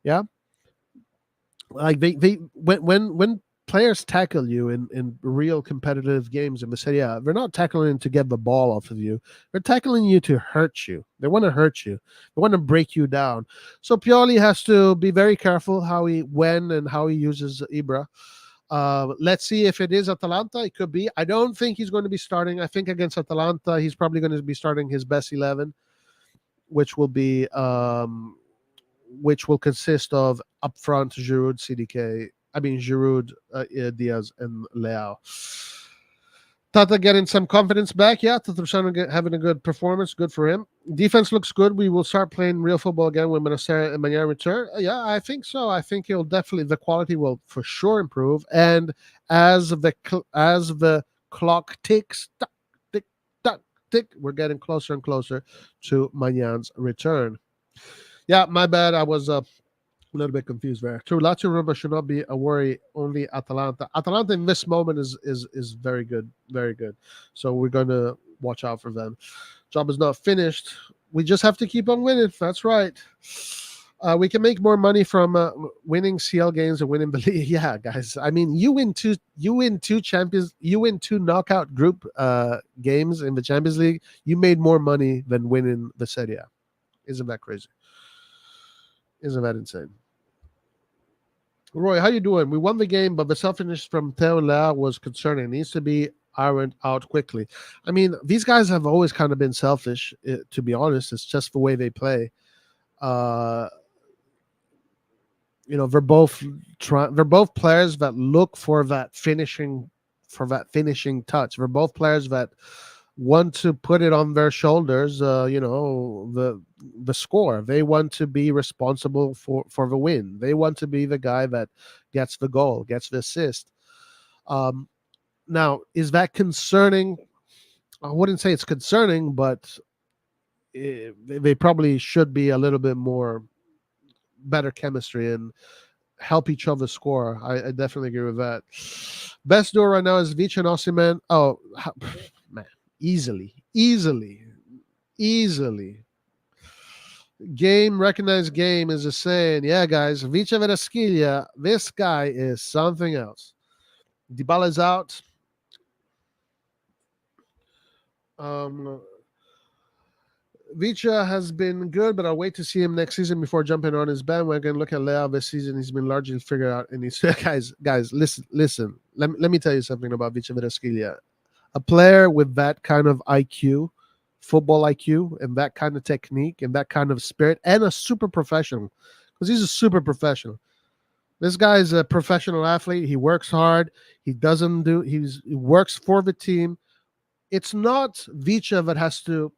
Yeah, like they when players tackle you in real competitive games in the Serie A, they're not tackling to get the ball off of you. They're tackling you to hurt you. They want to hurt you. They want to break you down. So Pioli has to be very careful when and how he uses Ibra. Let's see if it is Atalanta. It could be. I don't think he's going to be starting. I think against Atalanta, he's probably going to be starting his best 11, which will consist of up front Giroud, Giroud, Diaz, and Leao. Tata getting some confidence back. Yeah, Tata having a good performance. Good for him. Defense looks good. We will start playing real football again when Messias and Milan return. Yeah, I think so. I think the quality will for sure improve. And as the clock ticks, tick, tick, tick, we're getting closer and closer to Milan's return. Yeah, my bad. I was a little bit confused there. True, Lazio Roma should not be a worry. Only Atalanta. Atalanta in this moment is very good, very good. So we're going to watch out for them. Job is not finished. We just have to keep on winning. That's right. We can make more money from winning CL games and winning the league. Yeah, guys. I mean, you win two knockout group games in the Champions League. You made more money than winning the Serie A. Isn't that crazy? Isn't that insane? Roy, how you doing? We won the game, but the selfishness from Theo and Leao was concerning. It needs to be ironed out quickly. I mean, these guys have always kind of been selfish, to be honest. It's just the way they play. They're both players that look for that finishing touch. They're both players that want to put it on their shoulders. The score. They want to be responsible for the win. They want to be the guy that gets the goal, gets the assist. Um, Now, is that concerning? I wouldn't say it's concerning, but they probably should be a little bit more better chemistry and help each other score. I definitely agree with that. Best duo right now is Vich and Osimhen. Oh, man, easily. Game recognized game is just saying, yeah, guys, Vicha Vedaskilia, this guy is something else. Dybala's out. Vicha has been good, but I'll wait to see him next season before jumping on his bandwagon. Look at Leao this season; he's been largely figured out. And he's guys, listen. Let me tell you something about Vicha Vedaskilia. A player with that kind of IQ, football IQ, and that kind of technique, and that kind of spirit, and a super professional, because he's a super professional. This guy is a professional athlete. He works hard. He works for the team. It's not Vicha that has to.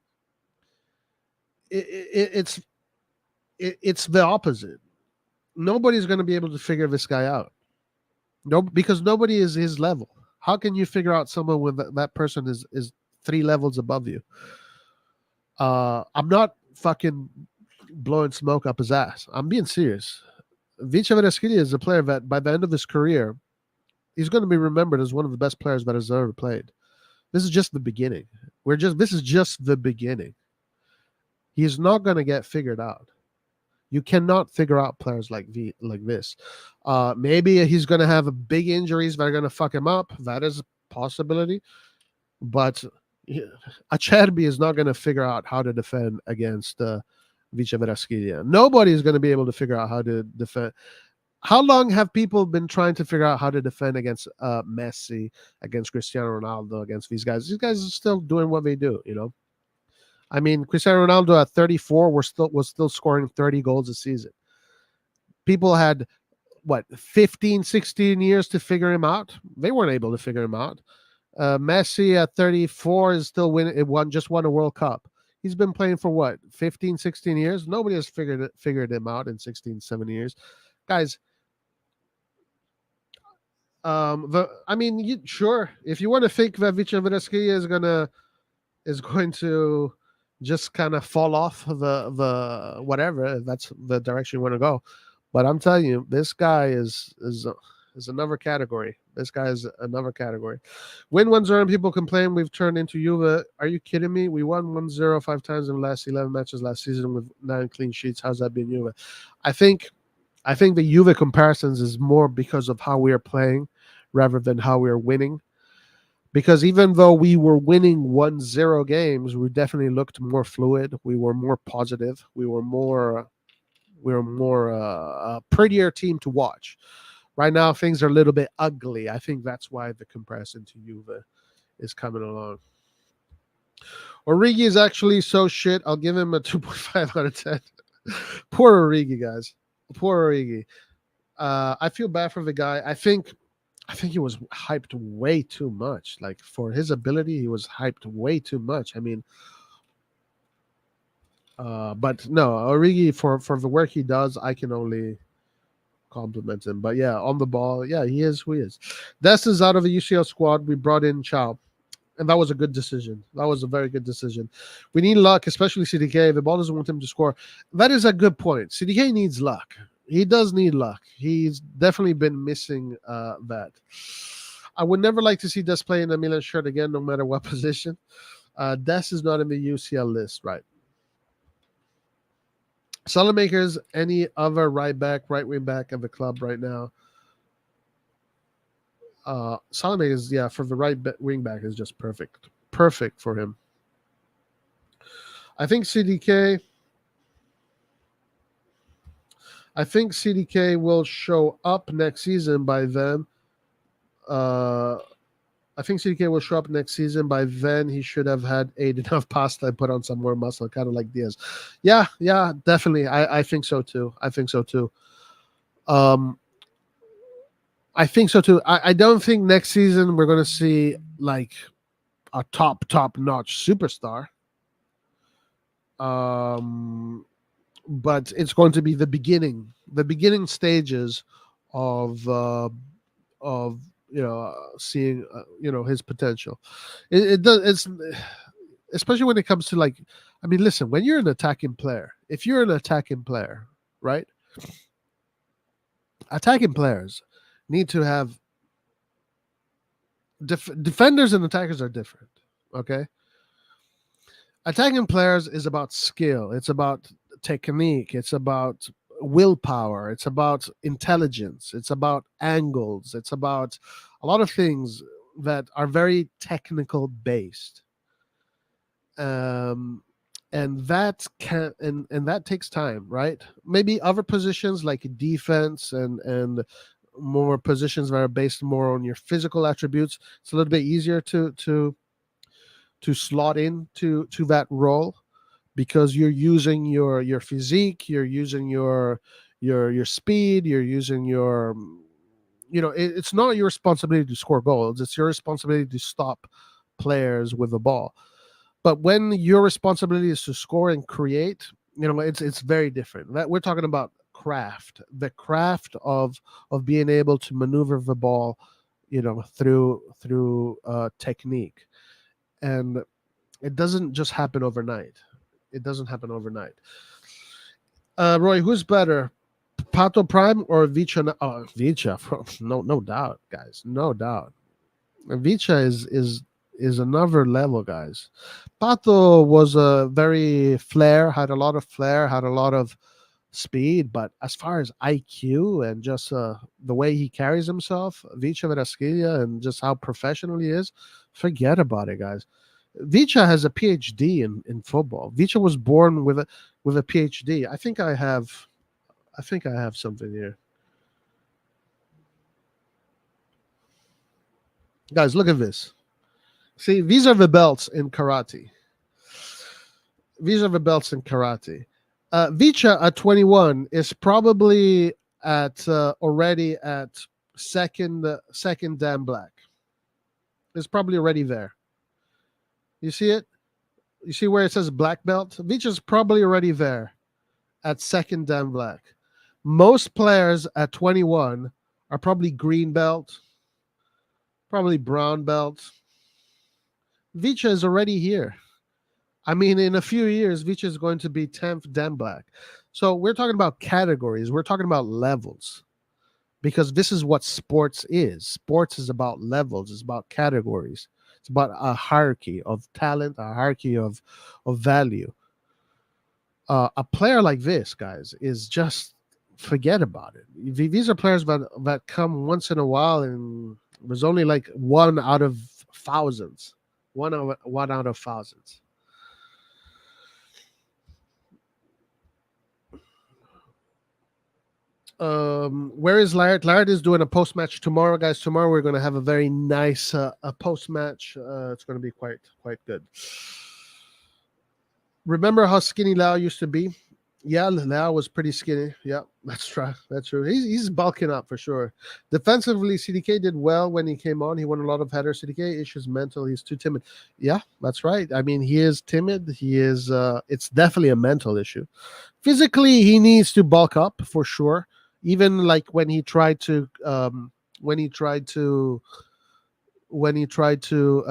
It's the opposite. Nobody's going to be able to figure this guy out. No, because nobody is his level. How can you figure out someone when that person is 3 levels above you? I'm not fucking blowing smoke up his ass. I'm being serious. Vicha Vedaskilia is a player that by the end of his career, he's going to be remembered as one of the best players that has ever played. This is just the beginning. This is just the beginning. He's not going to get figured out. You cannot figure out players like this. Maybe he's going to have big injuries that are going to fuck him up. That is a possibility. But Acerbi is not going to figure out how to defend against Vicha Vedaskilia. Nobody is going to be able to figure out how to defend. How long have people been trying to figure out how to defend against Messi, against Cristiano Ronaldo, against these guys? These guys are still doing what they do, I mean, Cristiano Ronaldo at 34 was still scoring 30 goals a season. People had, 15, 16 years to figure him out? They weren't able to figure him out. Messi at 34 is still just won a World Cup. He's been playing for 15, 16 years? Nobody has figured him out in 16, 17 years. Guys, sure, if you want to think that Vicha Vedaskilia is going to just kind of fall off the whatever, that's the direction you want to go. But I'm telling you, this guy is another category. This guy is another category. Win 1-0 and people complain we've turned into Juve. Are you kidding me? We won 1-0 5 times in the last 11 matches last season with 9 clean sheets. How's that been Juve? I think the Juve comparisons is more because of how we are playing rather than how we are winning. Because even though we were winning 1-0 games, we definitely looked more fluid. We were more positive. We were more a prettier team to watch. Right now, things are a little bit ugly. I think that's why the comparison to Juve is coming along. Origi is actually so shit. I'll give him a 2.5 out of 10. Poor Origi, guys. Poor Origi. I feel bad for the guy. I think he was hyped way too much. Like, for his ability, he was hyped way too much. I mean, but no, Origi, for the work he does, I can only compliment him. But yeah, on the ball, yeah, he is who he is. Dest is out of the UCL squad. We brought in Chow, and that was a good decision. That was a very good decision. We need luck, especially CDK. The ball doesn't want him to score. That is a good point. CDK needs luck. He does need luck. He's definitely been missing that. I would never like to see Des play in a Milan shirt again, no matter what position. Des is not in the UCL list, right? Salamakers, any other right wing back of the club right now? Salamakers, yeah, for the wing back is just perfect. Perfect for him. I think CDK will show up next season by then. I think CDK will show up next season. By then, he should have ate enough pasta and put on some more muscle, kind of like Diaz. Yeah, definitely. I think so too. I think so too. I don't think next season we're going to see, like, a top-notch superstar. But it's going to be the beginning stages of seeing his potential. It does. It's especially when it comes to, like, I mean, listen, when you're an attacking player, if you're an attacking player, right? Attacking players need to have defenders and attackers are different. Okay, attacking players is about skill. It's about technique. It's about willpower. It's about intelligence. It's about angles. It's about a lot of things that are very technical based. And that that takes time, right? Maybe other positions like defense and more positions that are based more on your physical attributes, it's a little bit easier to slot in to that role, because you're using your physique, you're using your speed, you're using your it's not your responsibility to score goals, it's your responsibility to stop players with the ball. But when your responsibility is to score and create, it's very different. That we're talking about the craft of being able to maneuver the ball, through technique. And it doesn't just happen overnight. It doesn't happen overnight. Roy, who's better, Pato Prime or Vicha? Oh, Vicha, no doubt, guys, no doubt. Vicha is another level, guys. Pato was a very had a lot of flair, had a lot of speed, but as far as IQ and just the way he carries himself, Vicha Verasquilla, and just how professional he is, forget about it, guys. Vicha has a PhD in football. Vicha was born with a PhD. I think I have something here. Guys, look at this. See, these are the belts in karate. These are the belts in karate. Vicha at 21 is probably already at second Dan black. It's probably already there. You see it? You see where it says black belt? Vicha's probably already there at second Dan black. Most players at 21 are probably green belt, probably brown belt. Vicha is already here. I mean, in a few years, Vicha is going to be 10th Dan black. So we're talking about categories. We're talking about levels, because this is what sports is. Sports is about levels. It's about categories. It's about a hierarchy of talent, a hierarchy of value. A player like this, guys, is just, forget about it. These are players that come once in a while, and there's only like one out of thousands. One out of thousands. Where is Laird? Laird is doing a post match tomorrow, guys. Tomorrow we're going to have a very nice a post match. It's going to be quite good. Remember how skinny Lau used to be? Yeah, Lau was pretty skinny. Yeah, that's true. That's true. He's bulking up for sure. Defensively, CDK did well when he came on. He won a lot of headers. CDK issues mental. He's too timid. Yeah, that's right. I mean, he is timid. He is. It's definitely a mental issue. Physically, he needs to bulk up for sure. Even like when he tried to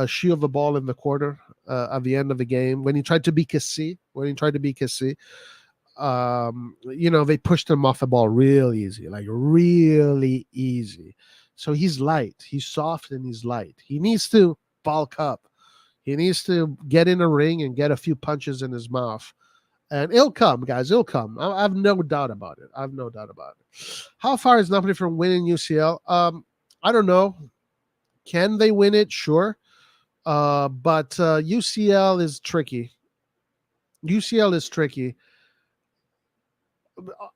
shield the ball in the corner at the end of the game, when he tried to be Cassie, they pushed him off the ball real easy, like really easy. So he's light, he's soft, and he's light. He needs to bulk up. He needs to get in a ring and get a few punches in his mouth. And it'll come, guys. It'll come. I have no doubt about it. How far is Napoli from winning UCL? I don't know. Can they win it? Sure. But UCL is tricky.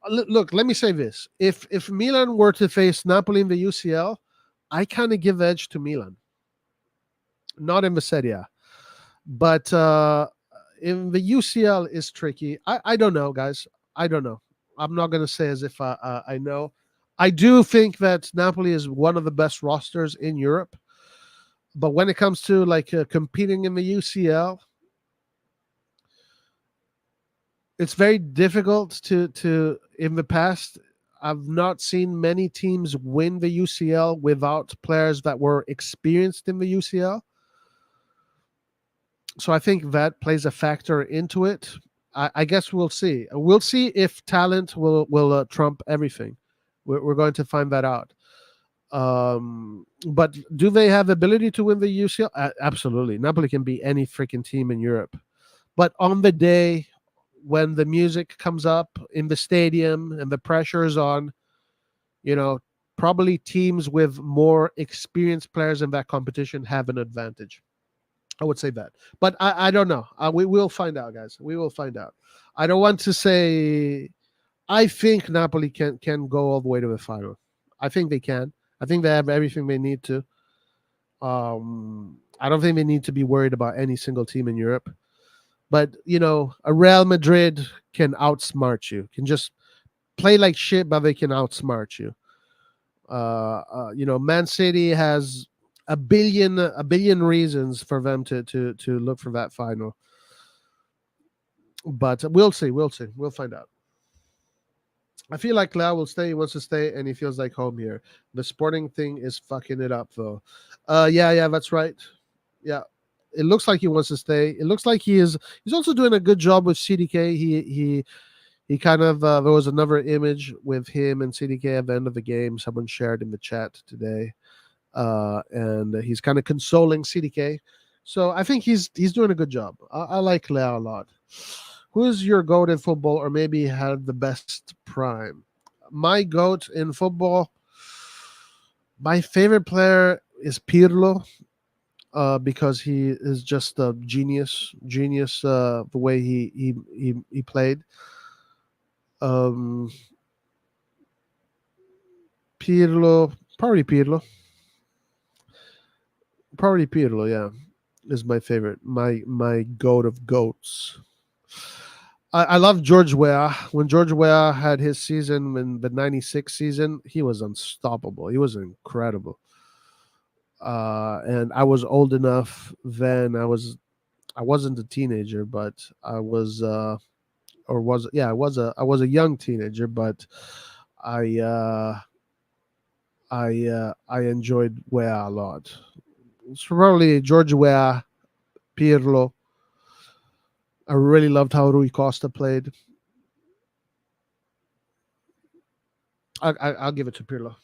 Look, let me say this. If Milan were to face Napoli in the UCL, I kind of give edge to Milan. Not in the Serie A. But in the UCL is tricky. I don't know, guys. I don't know. I'm not going to say as if I know. I do think that Napoli is one of the best rosters in Europe. But when it comes to like competing in the UCL, it's very difficult to in the past. I've not seen many teams win the UCL without players that were experienced in the UCL. So I think that plays a factor into it. I guess we'll see. We'll see if talent will trump everything. We're going to find that out. But do they have ability to win the UCL? Absolutely. Napoli can beat any freaking team in Europe. But on the day when the music comes up in the stadium and the pressure is on, you know, probably teams with more experienced players in that competition have an advantage. I would say that, but I don't know. We will find out, guys. We will find out. I don't want to say. I think Napoli can go all the way to the final. I think they can. I think they have everything they need to. I don't think they need to be worried about any single team in Europe. But a Real Madrid can outsmart you. Can just play like shit, but they can outsmart you. Man City has a billion reasons for them to look for that final. But we'll see. We'll see. We'll find out. I feel like Cloud will stay. He wants to stay, and he feels like home here. The Sporting thing is fucking it up, though. Yeah, that's right. Yeah, it looks like he wants to stay. It looks like he is. He's also doing a good job with CDK. He kind of there was another image with him and CDK at the end of the game. Someone shared in the chat today, and he's kind of consoling CDK. So I think he's doing a good job. I like Leo a lot. Who is your goat in football, or maybe had the best prime? My goat in football, my favorite player is Pirlo, because he is just a genius. The way he played. Um, Pirlo, probably Pirlo. Yeah, is my favorite. My goat of goats. I love George Weah. When George Weah had his season in the '96 season, he was unstoppable. He was incredible. And I was old enough then. I wasn't a teenager, but I was or was yeah I was a young teenager, but I enjoyed Weah a lot. It's probably George Weah, Pirlo. I really loved how Rui Costa played. I'll give it to Pirlo.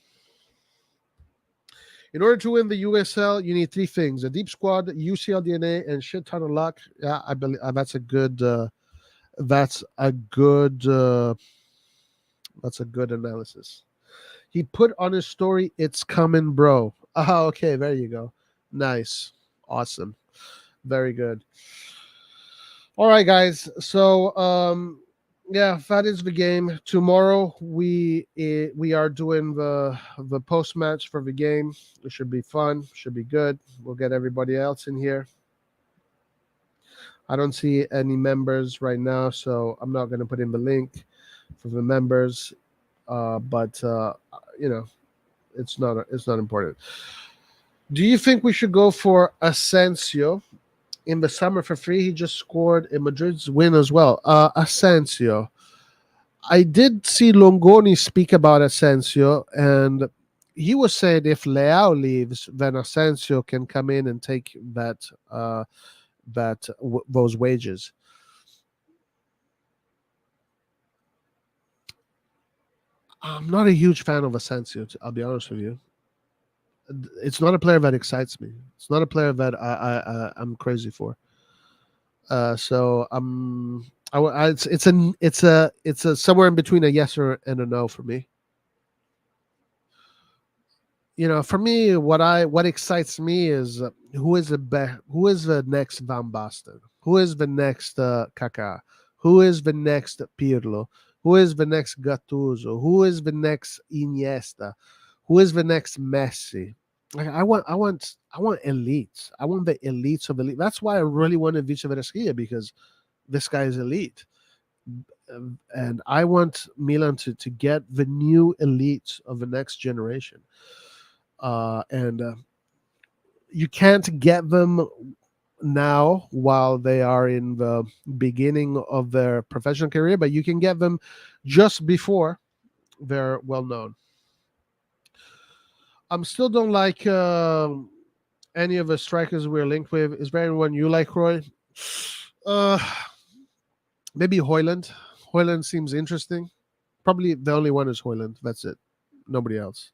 In order to win the USL, you need three things: a deep squad, UCL DNA, and shit ton of luck. Yeah, I believe that's a good. That's a good. That's a good analysis. He put on his story, "It's coming, bro." Ah, okay, there you go. Nice, awesome, very good. All right, guys. So, yeah, that is the game. Tomorrow we are doing the post match for the game. It should be fun. Should be good. We'll get everybody else in here. I don't see any members right now, so I'm not going to put in the link for the members. But you know, it's not important. Do you think we should go for Asensio in the summer for free? He just scored in Madrid's win as well. Asensio. I did see Longoni speak about Asensio, and he was saying if Leao leaves, then Asensio can come in and take those wages. I'm not a huge fan of Asensio. I'll be honest with you. It's not a player that excites me. It's not a player that I'm crazy for. So it's a somewhere in between a yes or and a no for me. For me, what excites me is who is the next Van Basten, who is the next Kaká, who is the next Pirlo, who is the next Gattuso, who is the next Iniesta, who is the next Messi. Like, I want elites. I want the elites of elite. That's why I really wanted Vice Verasquia, because this guy is elite. And I want Milan to get the new elites of the next generation. And You can't get them now while they are in the beginning of their professional career, but you can get them just before they're well known. Still don't like any of the strikers we're linked with. Is there anyone you like, Roy? Uh, Maybe Hoyland. Hoyland seems interesting. Probably the only one is Hoyland. That's it. Nobody else.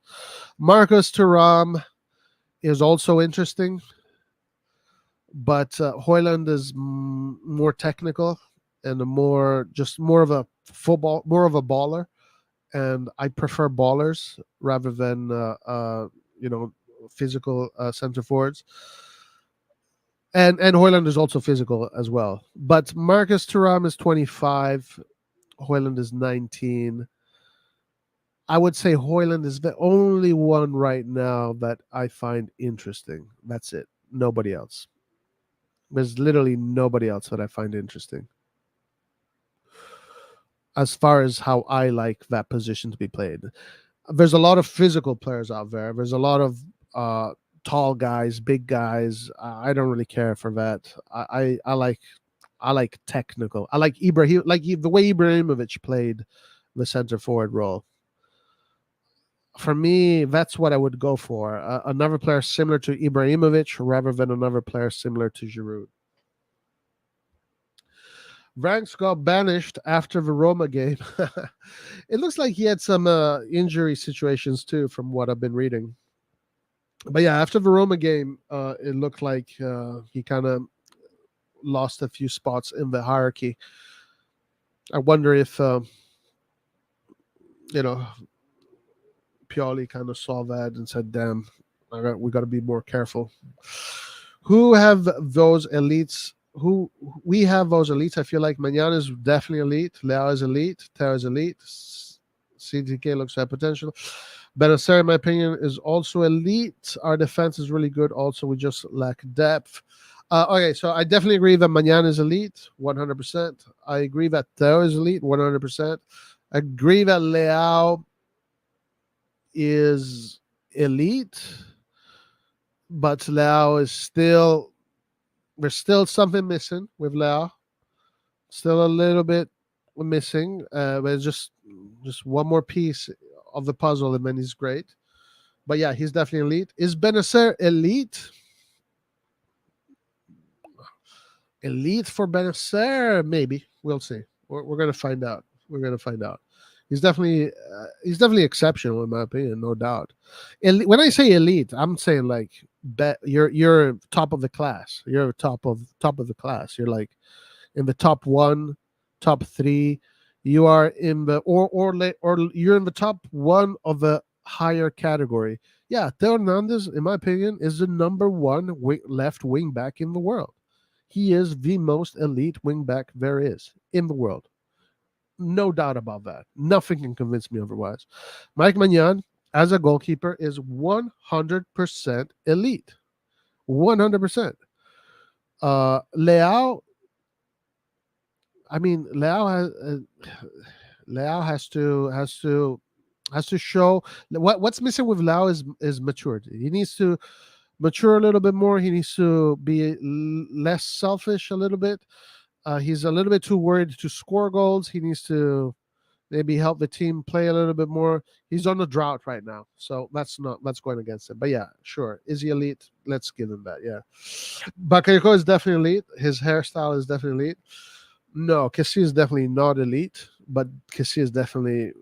Marcus Thuram is also interesting, but Hoyland is more technical and more of a football, more of a baller, and I prefer ballers rather than you know physical center forwards. And Hoyland is also physical as well. But Marcus Thuram is 25, Hoyland is 19. I would say Hoyland is the only one right now that I find interesting. That's it. Nobody else. There's literally nobody else that I find interesting as far as how I like that position to be played. There's a lot of physical players out there. There's a lot of tall guys, big guys. I don't really care for that. I like technical. I like Ibrahim, like the way Ibrahimovic played the center forward role. For me, that's what I would go for. Another player similar to Ibrahimovic rather than another player similar to Giroud. Ranks got banished after the Roma game. It looks like he had some injury situations too, from what I've been reading. But yeah, after the Roma game, it looked like he kind of lost a few spots in the hierarchy. I wonder if you know Pioli kind of saw that and said, "Damn, we got to be more careful." Who have those elites? Who we have those elites? I feel like Magnan is definitely elite. Leao is elite. Teo is elite. CTK looks to have potential. Benacer, in my opinion, is also elite. Our defense is really good. Also, we just lack depth. Okay, so I definitely agree that Magnan is elite, 100%. I agree that Teo is elite, 100%. I agree that Leao is elite, but Leao is still, there's still something missing with Leao. Still a little bit missing, but it's just one more piece of the puzzle, and then he's great. But yeah, he's definitely elite. Is Benacer elite? Elite for Benacer? Maybe. We'll see. We're gonna find out. We're gonna find out. He's definitely exceptional in my opinion, no doubt. When I say elite, I'm saying like you're top of the class. You're top of the class. You're like in the top one, top three. You are in the or you're in the top one of the higher category. Yeah, Theo Hernandez, in my opinion, is the number one left wing back in the world. He is the most elite wing back there is in the world. No doubt about that. Nothing can convince me otherwise. Mike Magnan, as a goalkeeper, is 100% elite. 100%. Leao, I mean, Leao has to show what's missing with Leao is maturity. He needs to mature a little bit more. He needs to be less selfish a little bit. He's a little bit too worried to score goals. He needs to maybe help the team play a little bit more. He's on the drought right now, so that's going against him. But yeah, sure, is he elite? Let's give him that. Yeah, Bakayoko is definitely elite. His hairstyle is definitely elite. No, Kessie is definitely not elite, but Kessie is definitely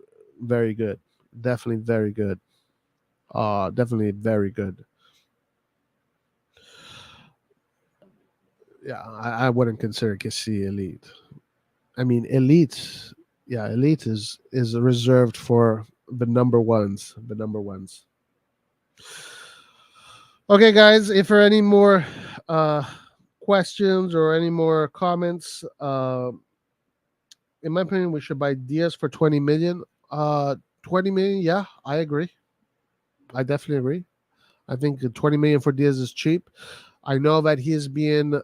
very good. Definitely very good. Definitely very good. Yeah, I wouldn't consider Kessie elite. I mean, elite. Yeah, elite is reserved for the number ones. The number ones. Okay, guys. If there are any more questions or any more comments, in my opinion, we should buy Diaz for 20 million. 20 million. Yeah, I agree. I definitely agree. I think 20 million for Diaz is cheap. I know that he's being there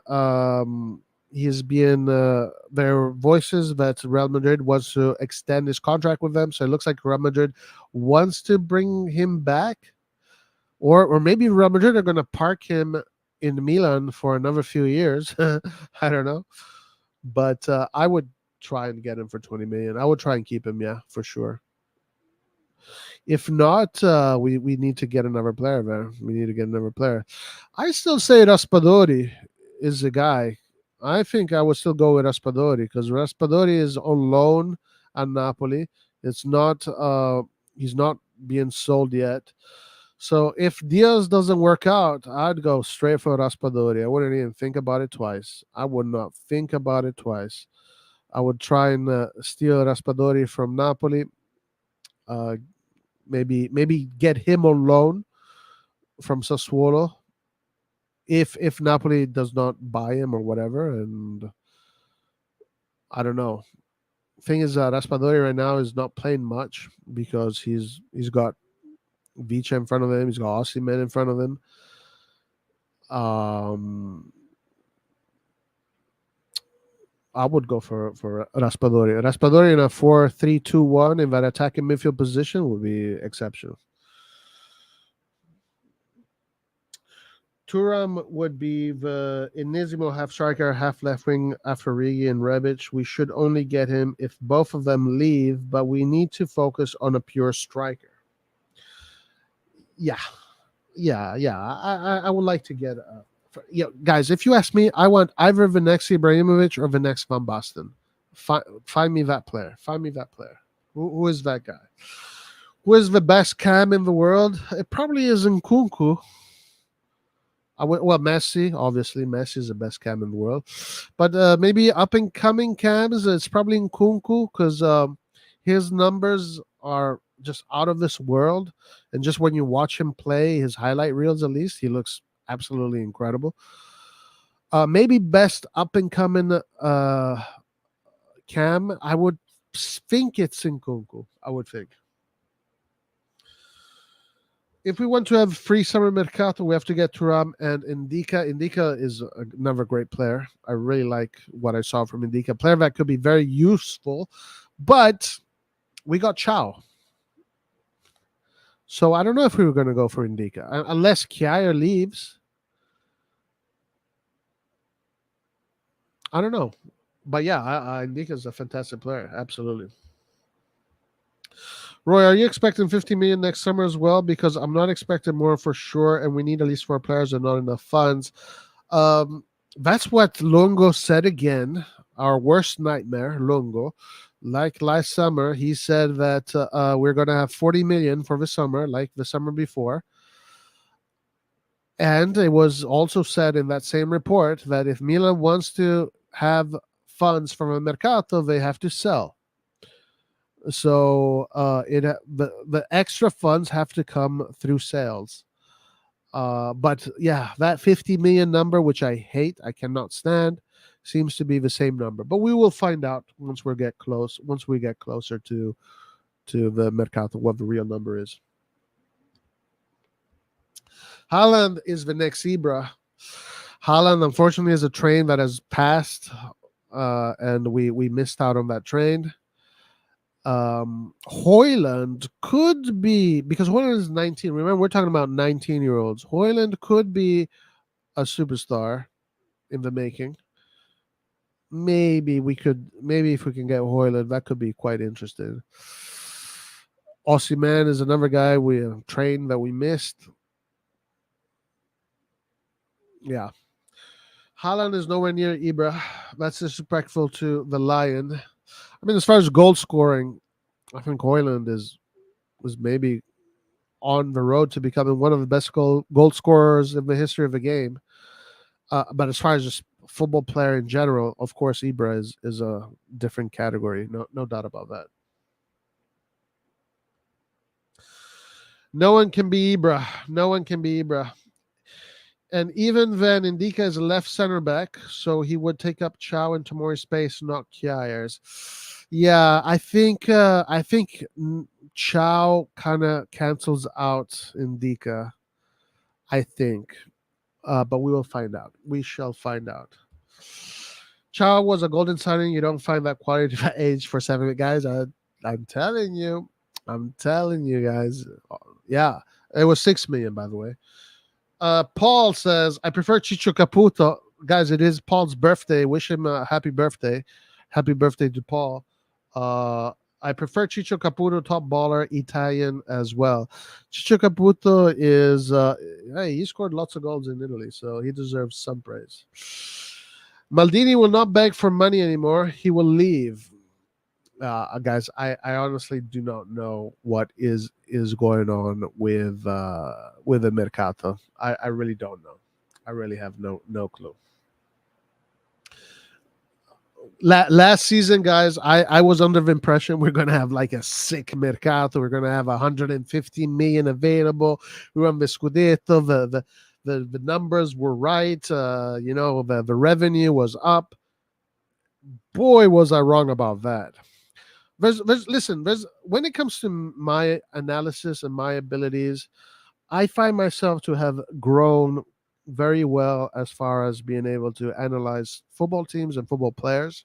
are voices that Real Madrid wants to extend his contract with them. So it looks like Real Madrid wants to bring him back. or maybe Real Madrid are going to park him in Milan for another few years. I don't know, but I would try and get him for 20 million. I would try and keep him, yeah, for sure. If not, we need to get another player there. We need to get another player. I still say Raspadori is the guy. I think I would still go with Raspadori because Raspadori is on loan at Napoli. It's not. He's not being sold yet. So if Diaz doesn't work out, I'd go straight for Raspadori. I wouldn't even think about it twice. I would not think about it twice. I would try and steal Raspadori from Napoli. Uh, maybe get him on loan from Sassuolo if Napoli does not buy him or whatever. And I don't know. Thing is, Raspadori right now is not playing much because he's got Vicha in front of him. He's got Osimhen in front of him. I would go for Raspadori. Raspadori in a 4-3-2-1 in that attacking midfield position would be exceptional. Thuram would be the Inisimo half striker, half left wing after Rigi and Rebic. We should only get him if both of them leave, but we need to focus on a pure striker. Yeah. I would like to get guys, if you ask me, I want either the next Ibrahimovic or the next Van Basten. Find me that player. Who is that guy? Who is the best cam in the world? It probably is Nkunku. Messi, obviously. Messi is the best cam in the world. But maybe up and coming cams, it's probably Nkunku because his numbers are just out of this world. And just when you watch him play, his highlight reels at least, he looks absolutely incredible. Maybe best up and coming cam, I would think it's Nkunku. I would think. If we want to have free summer mercato, we have to get Thuram and Indica. Indica is another great player. I really like what I saw from Indica. Player that could be very useful, but we got Chow. So I don't know if we were going to go for Indica unless Kjaer leaves. I don't know, but yeah, Indica is a fantastic player. Absolutely. Roy, are you expecting 50 million next summer as well? Because I'm not expecting more for sure, and we need at least 4 players and not enough funds. That's what Longo said again. Our worst nightmare, Longo. Like last summer, he said that we're going to have 40 million for the summer, like the summer before. And it was also said in that same report that if Milan wants to have funds from a mercato, they have to sell. So the extra funds have to come through sales. But yeah, that 50 million number, which I hate, I cannot stand, seems to be the same number. But we will find out once we get closer to the mercato what the real number is. Haaland is the next Ibra. Haaland, unfortunately, is a train that has passed, and we missed out on that train. Hoyland could be, because Hoyland is 19. Remember, we're talking about 19-year-olds. Hoyland could be a superstar in the making. Maybe if we can get Hoyland, that could be quite interesting. Osimhen is another guy we trained that we missed. Yeah. Haaland is nowhere near Ibra. That's disrespectful to the Lion. I mean, as far as goal scoring, I think Hoyland was maybe on the road to becoming one of the best goal scorers in the history of the game. But as far as just football player in general, of course, Ibra is a different category. No doubt about that. No one can be Ibra. And even then, Indica is a left center back, so he would take up Chow and Tomori's space, not Kjaer's. Yeah, I think Chow kind of cancels out Indica. I think, but we will find out. We shall find out. Chow was a golden signing. You don't find that quality at age for 7 guys. I'm telling you guys. Yeah, It was 6 million, by the way. Paul says, I prefer Chicho Caputo. Guys, it is Paul's birthday. Wish him a happy birthday. Happy birthday to Paul. I prefer Chicho Caputo, top baller, Italian as well. Chicho Caputo is, hey, he scored lots of goals in Italy, so he deserves some praise. Maldini will not beg for money anymore. He will leave. Guys, I honestly do not know what is going on with the mercato. I really don't know. I really have no clue. Last season, guys, I was under the impression we're gonna have like a sick mercato. We're gonna have 150 million available. We won the Scudetto. The numbers were right. The revenue was up. Boy, was I wrong about that. Listen, when it comes to my analysis and my abilities, I find myself to have grown very well as far as being able to analyze football teams and football players.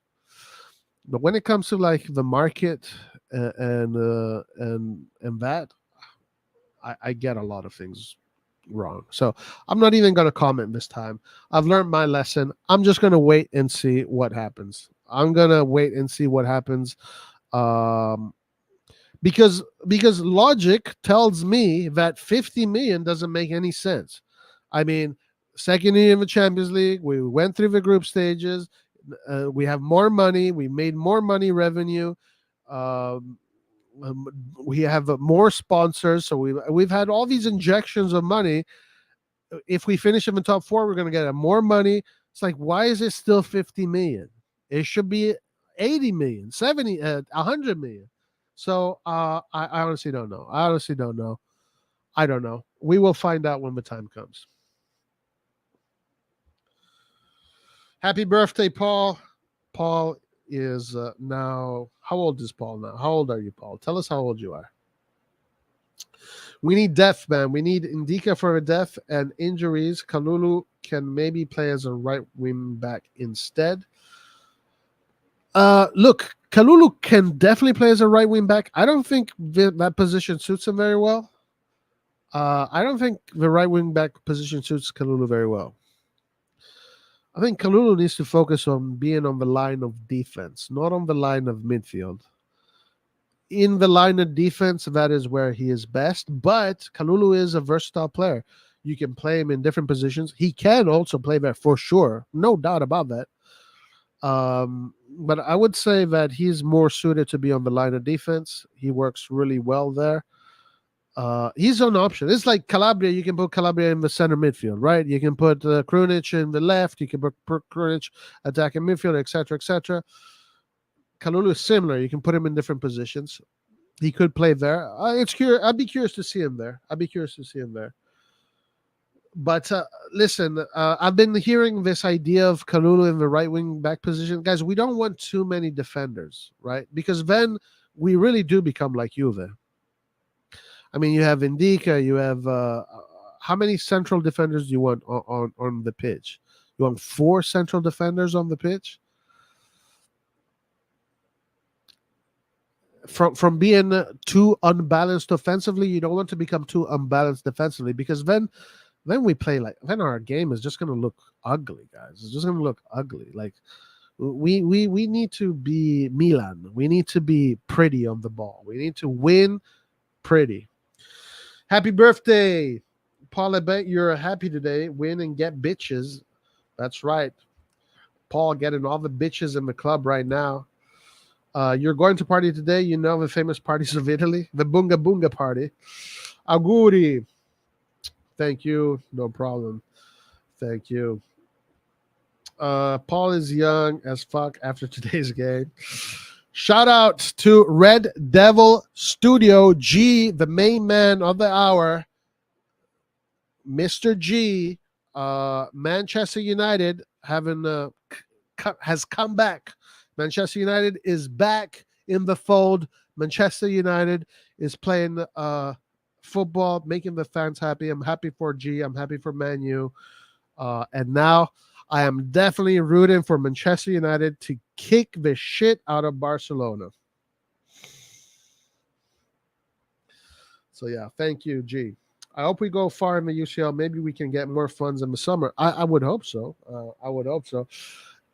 But when it comes to like the market and that, I get a lot of things wrong. So I'm not even going to comment this time. I've learned my lesson. I'm just going to wait and see what happens. I'm going to wait and see what happens. Because logic tells me that 50 million doesn't make any sense. I mean, second year in the Champions League, we went through the group stages. We have more money. We made more money revenue. We have more sponsors. So we've had all these injections of money. If we finish in the top four, we're going to get more money. It's like, why is it still 50 million? It should be 80 million, 70, 100 million. So I honestly don't know. I don't know. We will find out when the time comes. Happy birthday, Paul. Paul is now, how old is Paul now? How old are you, Paul? Tell us how old you are. We need depth, man. We need Indica for a depth and injuries. Kalulu can maybe play as a right wing back instead. Look, Kalulu can definitely play as a right wing back. I don't think that position suits him very well. I don't think the right wing back position suits Kalulu very well. I think Kalulu needs to focus on being on the line of defense, not on the line of midfield. In the line of defense, that is where he is best. But Kalulu is a versatile player. You can play him in different positions. He can also play there for sure. No doubt about that. But I would say that he's more suited to be on the line of defense. He works really well there. He's an option. It's like Calabria. You can put Calabria in the center midfield, right? You can put Krunic in the left. You can put Krunic attacking midfield, etc., etc. Kalulu is similar. You can put him in different positions. He could play there. I'd be curious to see him there. But listen, I've been hearing this idea of Kalulu in the right wing back position. Guys, we don't want too many defenders, right? Because then we really do become like Juve. I mean, you have Indica, you have how many central defenders do you want on the pitch? You want 4 central defenders on the pitch? From being too unbalanced offensively, you don't want to become too unbalanced defensively, because then we play like, then our game is just going to look ugly, guys. It's just going to look ugly. Like we need to be Milan. We need to be pretty on the ball. We need to win pretty. Happy birthday, Paul. I bet you're happy today. Win and get bitches. That's right. Paul getting all the bitches in the club right now. You're going to party today. You know the famous parties of Italy, the Bunga Bunga party. Auguri. Thank you. No problem. Thank you. Paul is young as fuck after today's game. Shout out to Red Devil Studio G, the main man of the hour, Mr. G. Manchester United has come back. Manchester United is back in the fold. Manchester United is playing football, making the fans happy. I'm happy for G. I'm happy for Man U. And now I am definitely rooting for Manchester United to kick the shit out of Barcelona. So, yeah, thank you, G. I hope we go far in the UCL. Maybe we can get more funds in the summer. I would hope so. I would hope so.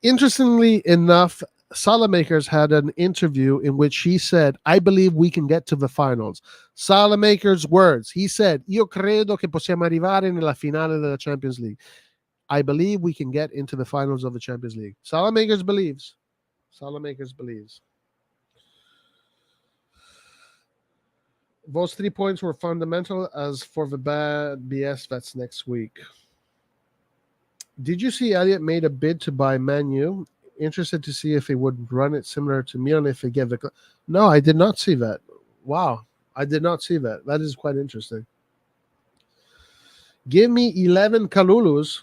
Interestingly enough, Salamakers had an interview in which he said, I believe we can get to the finals. Salamakers' words. He said, Io credo che possiamo arrivare nella finale della Champions League. I believe we can get into the finals of the Champions League. Salamakers believes. Salamakers believes. Those 3 points were fundamental. As for the bad BS, that's next week. Did you see Elliott made a bid to buy Man U? Interested to see if he would run it similar to Milan if he gave the. No, I did not see that. Wow, I did not see that. That is quite interesting. Give me 11 Kalulus.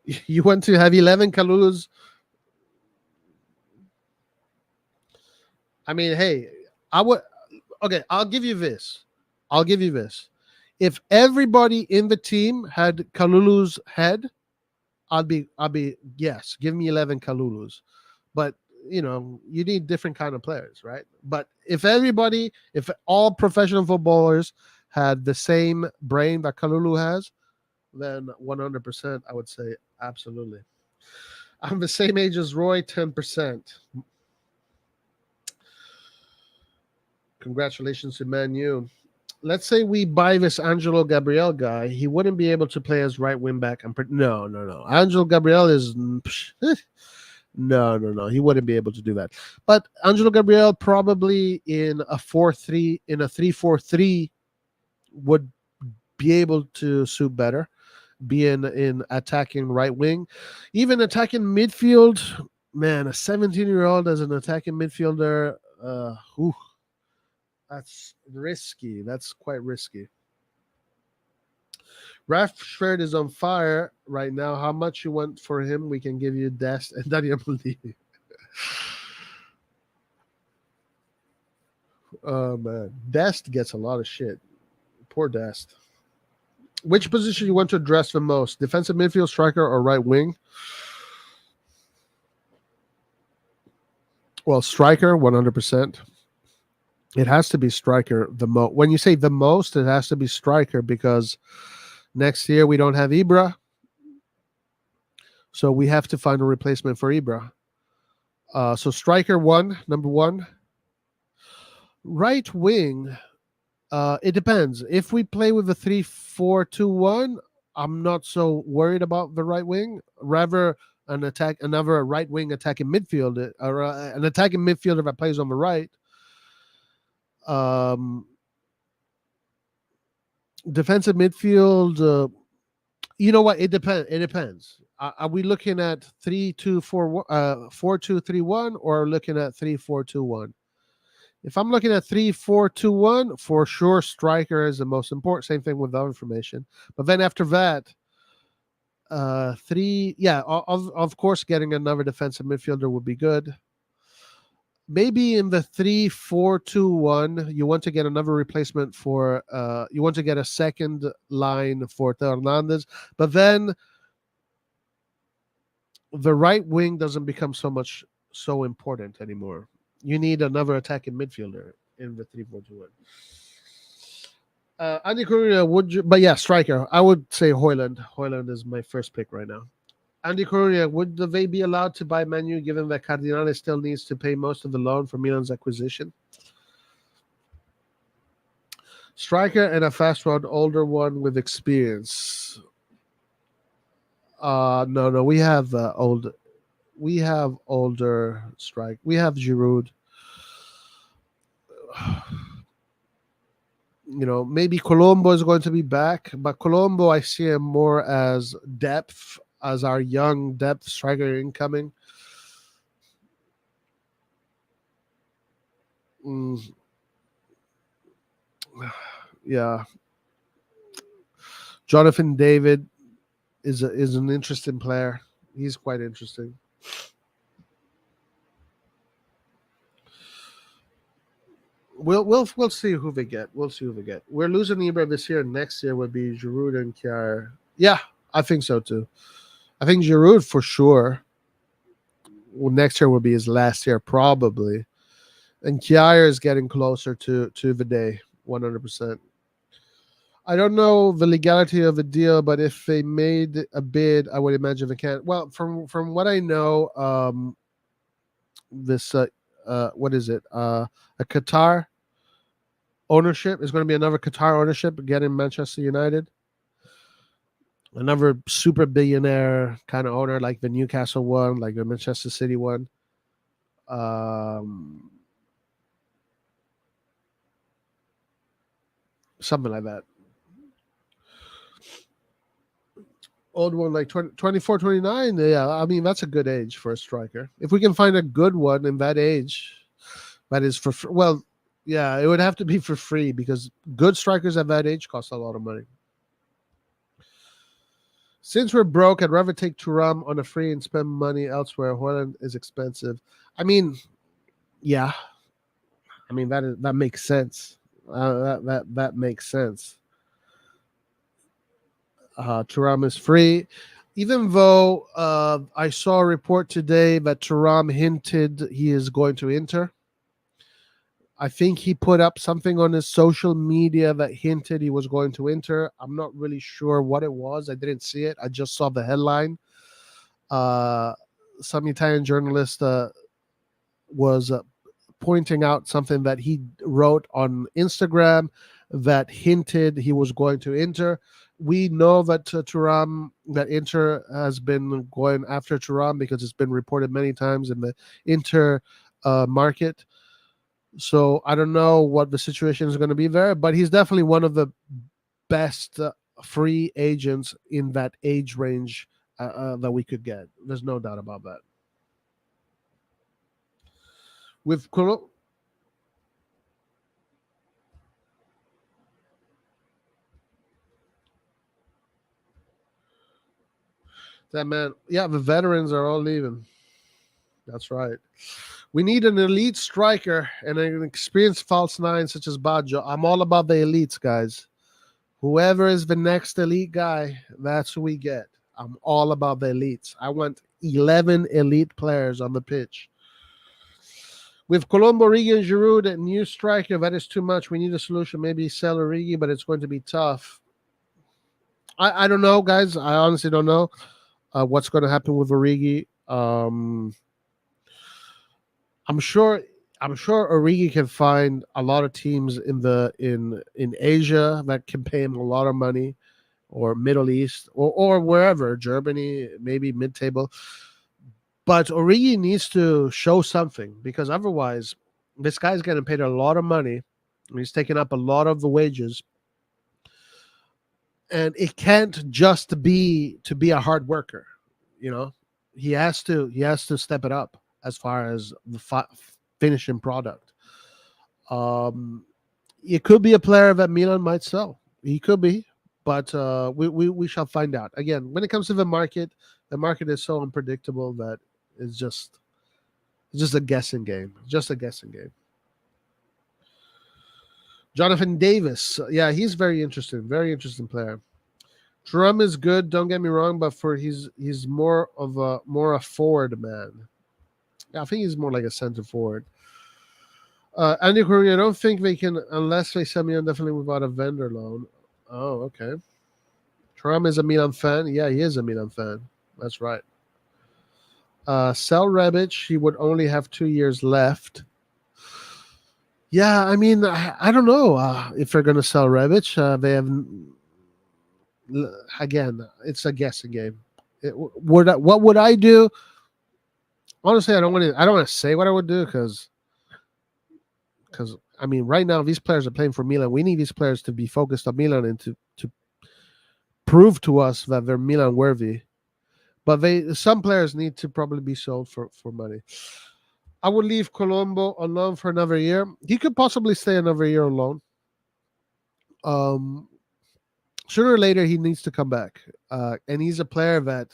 You want to have 11 Kalulus? I mean, hey, I would. Okay, I'll give you this. If everybody in the team had Kalulu's head, I'd be yes, give me 11 Kalulus. But you know, you need different kind of players, right? But if all professional footballers had the same brain that Kalulu has, then 100% I would say absolutely. I'm the same age as Roy, 10%. Congratulations to Man U. Let's say we buy this Angelo Gabriel guy. He wouldn't be able to play as right wing back. No. Angelo Gabriel is no. He wouldn't be able to do that. But Angelo Gabriel probably in a 4-3, in a 3-4-3 would be able to suit better. Be in attacking right wing, even attacking midfield. Man, a 17-year-old as an attacking midfielder. That's risky. That's quite risky. Rashford is on fire right now. How much you want for him? We can give you Dest and Daniel Maldini. Oh man, Dest gets a lot of shit. Poor Dest. Which position you want to address the most? Defensive midfield, striker, or right wing? Well, striker, 100%. It has to be striker the most. When you say the most, it has to be striker because next year we don't have Ibra. So we have to find a replacement for Ibra. So striker number one. Right wing, it depends. If we play with a 3-4-2-1, I'm not so worried about the right wing. Rather, another right wing attacking midfield, or an attacking midfielder that plays on the right. Defensive midfield, you know what? It depends. Are we looking at 3-2-4, 4-2-3-1, or looking at 3-4-2-1? If I'm looking at 3-4-2-1, for sure, striker is the most important. Same thing with the other formation. But then after that, of course, getting another defensive midfielder would be good. Maybe in the 3-4-2-1, you want to get another replacement for. You want to get a second line for Theo Hernandez, but then the right wing doesn't become so important anymore. You need another attacking midfielder in the 3-4-2-1. Andy Correa, but yeah, striker. I would say Højlund. Højlund is my first pick right now. Andy Correa, would they be allowed to buy Man U given that Cardinale still needs to pay most of the loan for Milan's acquisition? Striker and a fast road, older one with experience. No, we have older strike. We have Giroud. You know, maybe Colombo is going to be back, but Colombo, I see him more as depth, as our young depth striker incoming. Yeah. Jonathan David is an interesting player. He's quite interesting. We'll see who they get. We'll see who they get. We're losing Ibra this year. Next year would be Giroud and Kjaer. Yeah, I think so too. I think Giroud for sure. Well, next year will be his last year probably, and Kjaer is getting closer to the day. 100%. I don't know the legality of the deal, but if they made a bid, I would imagine they can. Well, from what I know, this what is it? A Qatar ownership is going to be another Qatar ownership again in Manchester United. Another super billionaire kind of owner, like the Newcastle one, like the Manchester City one. Um, Something like that. Old one, like 20, 24, 29. Yeah, I mean, that's a good age for a striker. If we can find a good one in that age, that is well, yeah, it would have to be for free because good strikers at that age cost a lot of money. Since we're broke, I'd rather take Turam on a free and spend money elsewhere. Holland is expensive. I mean, yeah, I mean that makes sense. That makes sense. Turam is free, even though I saw a report today that Turam hinted he is going to Inter. I think he put up something on his social media that hinted he was going to Inter. I'm not really sure what it was. I didn't see it. I just saw the headline. Uh, some Italian journalist was pointing out something that he wrote on Instagram that hinted he was going to Inter. We know that that Inter has been going after Turam because it's been reported many times in the Inter market. So I don't know what the situation is going to be there, but he's definitely one of the best free agents in that age range that we could get. There's no doubt about that. With that man, yeah, the veterans are all leaving. That's right. We need an elite striker and an experienced false nine such as Baggio. I'm all about the elites, guys. Whoever is the next elite guy, that's who we get. I'm all about the elites. I want 11 elite players on the pitch. With Colombo, Origi, and Giroud, a new striker, that is too much. We need a solution. Maybe sell Origi, but it's going to be tough. I don't know, guys. I honestly don't know what's going to happen with Origi. I'm sure Origi can find a lot of teams in Asia that can pay him a lot of money, or Middle East, or wherever, Germany, maybe mid-table. But Origi needs to show something because otherwise, this guy's getting paid a lot of money. He's taking up a lot of the wages, and it can't just be to be a hard worker. You know, he has to step it up as far as the finishing product. Um, it could be a player that Milan might sell. He could be, but we shall find out. Again, when it comes to the market is so unpredictable that it's just a guessing game. Just a guessing game. Jonathan Davis, yeah, he's very interesting player. Drum is good. Don't get me wrong, but he's more a forward man. Yeah, I think he's more like a center forward. Andy Curry, I don't think they can unless they sell me indefinitely without a vendor loan. Oh, okay. Trump is a Milan fan. Yeah, he is a Milan fan. That's right. Sell Rebic, he would only have 2 years left. Yeah, I mean, I don't know if they're going to sell Rebic. They have, again, it's a guessing game. What would I do? Honestly, I don't want to say what I would do because I mean, right now these players are playing for Milan. We need these players to be focused on Milan and to prove to us that they're Milan worthy. But some players need to probably be sold for money. I would leave Colombo on loan for another year. He could possibly stay another year on loan. Um, Sooner or later he needs to come back, and he's a player that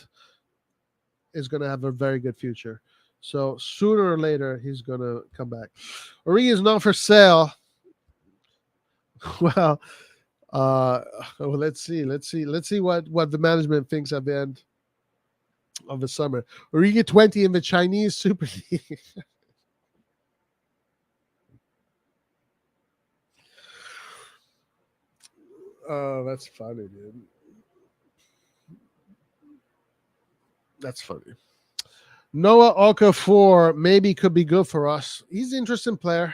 is going to have a very good future. So sooner or later he's going to come back. Origi is not for sale. Well, let's see what the management thinks at the end of the summer. Origi 20 in the Chinese Super League. Oh, that's funny, dude. That's funny. Noah Okafor maybe could be good for us. He's an interesting player.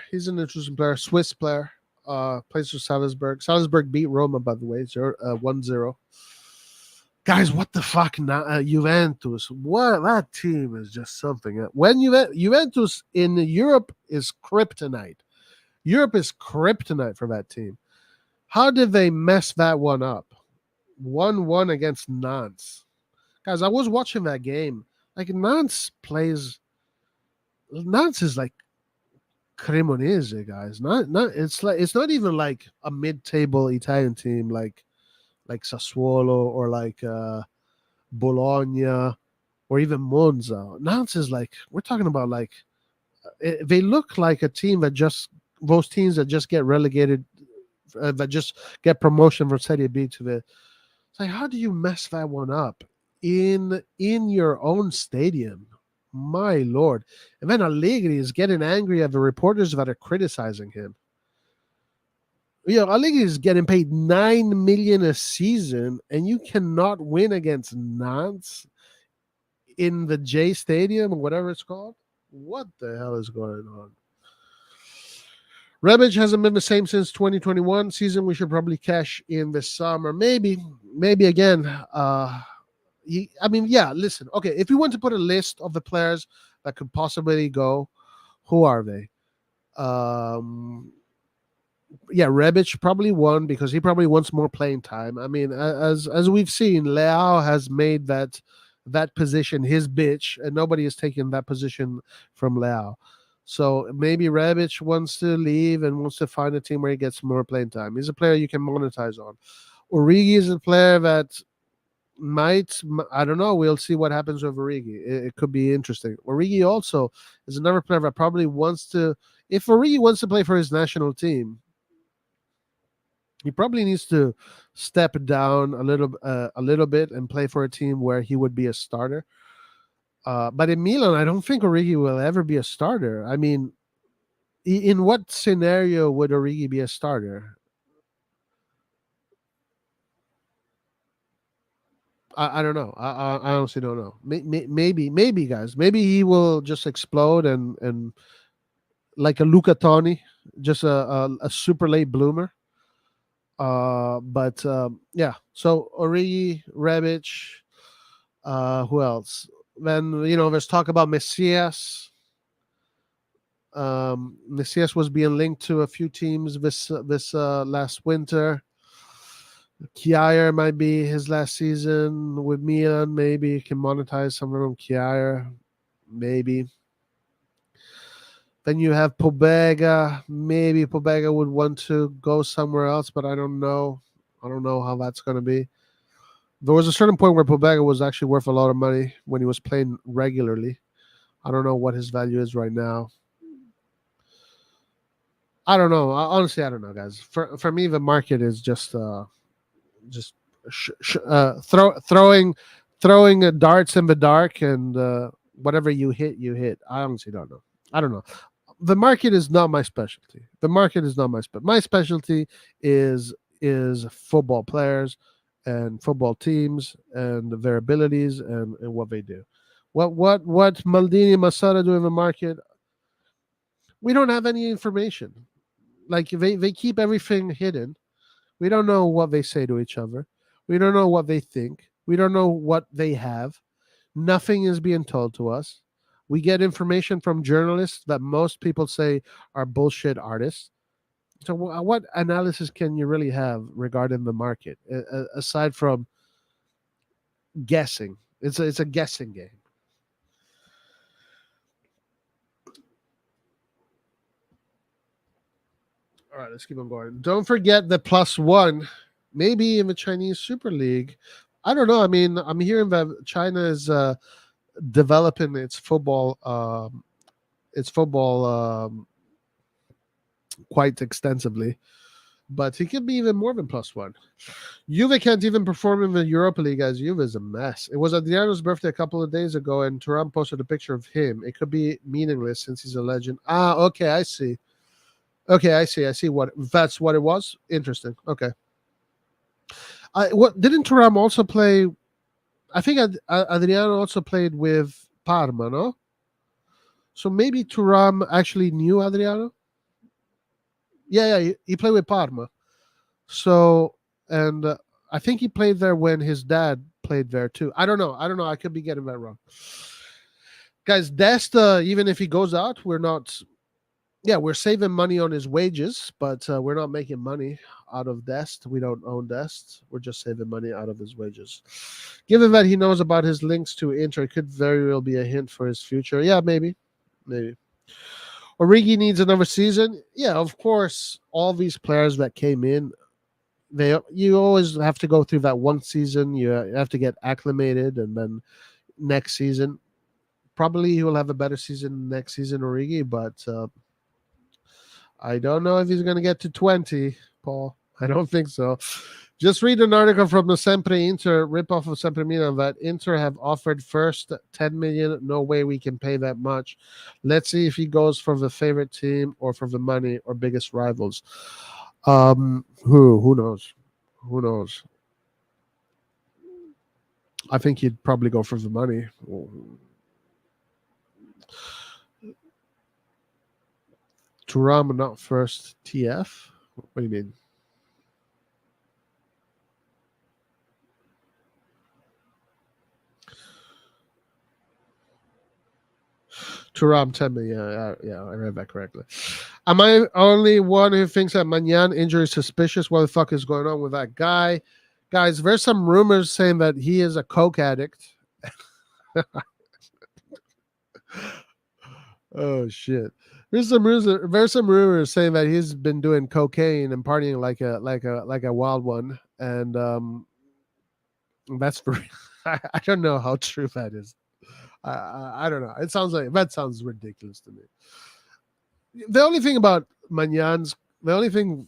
Swiss player. Plays for Salzburg. Salzburg beat Roma, by the way, 1-0. Guys, what the fuck now? Juventus. What, that team is just something. When Juventus in Europe is kryptonite. Europe is kryptonite for that team. How did they mess that one up? 1-1 against Nantes. Guys, I was watching that game. Like Nantes is like Cremonese, guys. It's not even like a mid-table Italian team like Sassuolo or like Bologna or even Monza. Nantes is like, we're talking about like they look like a team that just those teams that just get relegated, that just get promotion from Serie B to the. It's like, how do you mess that one up in your own stadium? My lord! And then Allegri is getting angry at the reporters that are criticizing him. Allegri is getting paid $9 million a season, and you cannot win against Nantes in the J Stadium or whatever it's called. What the hell is going on? Rebic hasn't been the same since 2021 season. We should probably cash in this summer. Maybe again. Listen. Okay, if you want to put a list of the players that could possibly go, who are they? Rebic probably one because he probably wants more playing time. I mean, as we've seen, Leao has made that position his bitch, and nobody is taking that position from Leao. So maybe Rebic wants to leave and wants to find a team where he gets more playing time. He's a player you can monetize on. Origi is a player that I don't know. We'll see what happens with Origi. It could be interesting. Origi also is another player that probably wants to. If Origi wants to play for his national team, he probably needs to step down a little bit and play for a team where he would be a starter. But in Milan, I don't think Origi will ever be a starter. I mean, in what scenario would Origi be a starter? I don't know. I honestly don't know. Maybe guys. Maybe he will just explode and like a Luca Toni, just a super late bloomer. But yeah. So Origi, Rebic, who else? Then there's talk about Messias. Messias was being linked to a few teams this last winter. Kjaer might be his last season with Milan. Maybe he can monetize somewhere from Kjaer. Maybe. Then you have Pobega. Maybe Pobega would want to go somewhere else, but I don't know. I don't know how that's going to be. There was a certain point where Pobega was actually worth a lot of money when he was playing regularly. I don't know what his value is right now. I don't know. Honestly, I don't know, guys. For me, the market is just throwing darts in the dark, and whatever you hit. I honestly don't know. I don't know. The market is not my specialty. My specialty is football players and football teams and their abilities and what they do. What Maldini and Masada do in the market, we don't have any information. Like they keep everything hidden. We don't know what they say to each other. We don't know what they think. We don't know what they have. Nothing is being told to us. We get information from journalists that most people say are bullshit artists. So what analysis can you really have regarding the market aside from guessing? It's a guessing game. All right, let's keep on going. Don't forget the +1, maybe in the Chinese Super League. I don't know. I mean, I'm hearing that China is developing its football quite extensively, but he could be even more than +1. Juve can't even perform in the Europa League as Juve is a mess. It was Adriano's birthday a couple of days ago, and Turan posted a picture of him. It could be meaningless since he's a legend. Okay, I see. Okay, I see. What that's what it was. Interesting. Okay. What didn't Thuram also play? I think Adriano also played with Parma, no? So maybe Thuram actually knew Adriano. Yeah, he played with Parma. So and I think he played there when his dad played there too. I don't know. I could be getting that wrong. Guys, Dest, even if he goes out, we're not. Yeah, we're saving money on his wages, but we're not making money out of Dest. We don't own Dest. We're just saving money out of his wages. Given that he knows about his links to Inter, it could very well be a hint for his future. Yeah, maybe. Origi needs another season. Yeah, of course. All these players that came in, you always have to go through that one season. You have to get acclimated, and then next season, probably he will have a better season next season, Origi. But I don't know if he's going to get to 20, Paul. I don't think so. Just read an article from the Sempre Inter ripoff of Sempre Milan that Inter have offered first 10 million. No way we can pay that much. Let's see if he goes for the favorite team or for the money or biggest rivals. Who knows? Who knows? I think he'd probably go for the money. Thuram not first TF? What do you mean? Thuram 10 million. Yeah, I read that correctly. Am I only one who thinks that Magnan injury is suspicious? What the fuck is going on with that guy? Guys, there's some rumors saying that he is a coke addict. Oh shit. There's some rumors saying that he's been doing cocaine and partying like a wild one. And that's for I don't know how true that is. I don't know. It sounds like that sounds ridiculous to me. The only thing about Magnan's the only thing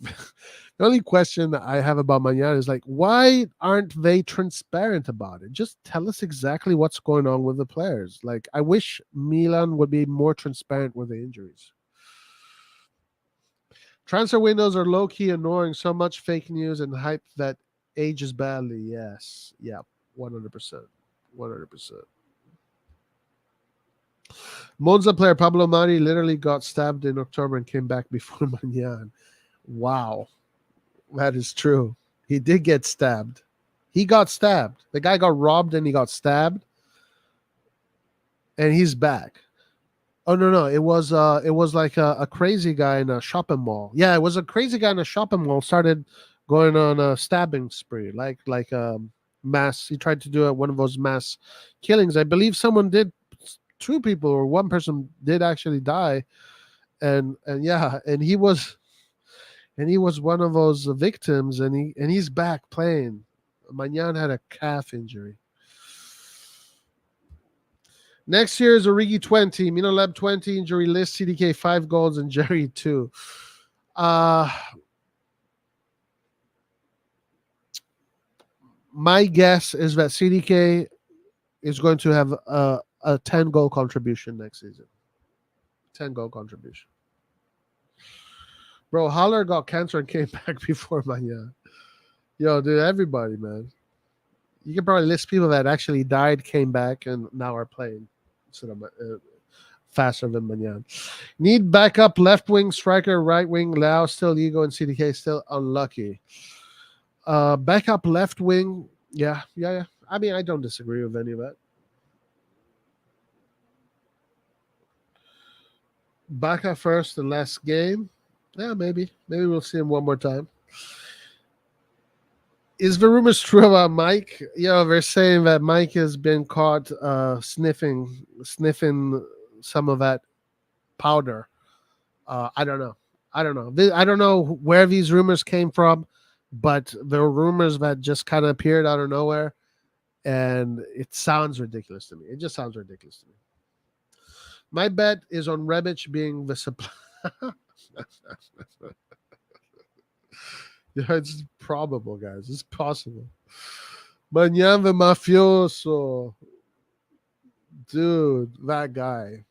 the only question that I have about Magnan is like, why aren't they transparent about it? Just tell us exactly what's going on with the players. Like, I wish Milan would be more transparent with the injuries. Transfer windows are low key annoying. So much fake news and hype that ages badly. Yes, yeah, 100%, 100%. Monza player Pablo Mari literally got stabbed in October and came back before Magnan. Wow, that is true. He did get stabbed. He got stabbed. The guy got robbed and he got stabbed, and he's back. Oh no, it was like a crazy guy in a shopping mall. Yeah, it was a crazy guy in a shopping mall started going on a stabbing spree, like mass. He tried to do one of those mass killings. I believe someone did. Two people or one person did actually die, and yeah, and he was one of those victims, and he's back playing. Magnan had a calf injury. Next year is Origi 20, Minolab 20, injury list, CDK 5 goals, and Jerry 2. My guess is that CDK is going to have a 10-goal contribution next season. 10-goal contribution. Bro, Haller got cancer and came back before Magnan. Yo, dude, everybody, man. You can probably list people that actually died, came back, and now are playing. Instead of faster than Magnan. Need backup left wing striker, right wing. Lau still ego and CDK still unlucky. Backup left wing. Yeah. I mean, I don't disagree with any of that. Backup first and last game. Yeah, maybe we'll see him one more time. Is the rumors true about Mike? Yeah, they're saying that Mike has been caught sniffing some of that powder. I don't know. I don't know where these rumors came from, but there were rumors that just kind of appeared out of nowhere, and it sounds ridiculous to me. It just sounds ridiculous to me. My bet is on Rebic being the supply. Yeah, it's probable, guys. It's possible. Magnan the mafioso. Dude, that guy.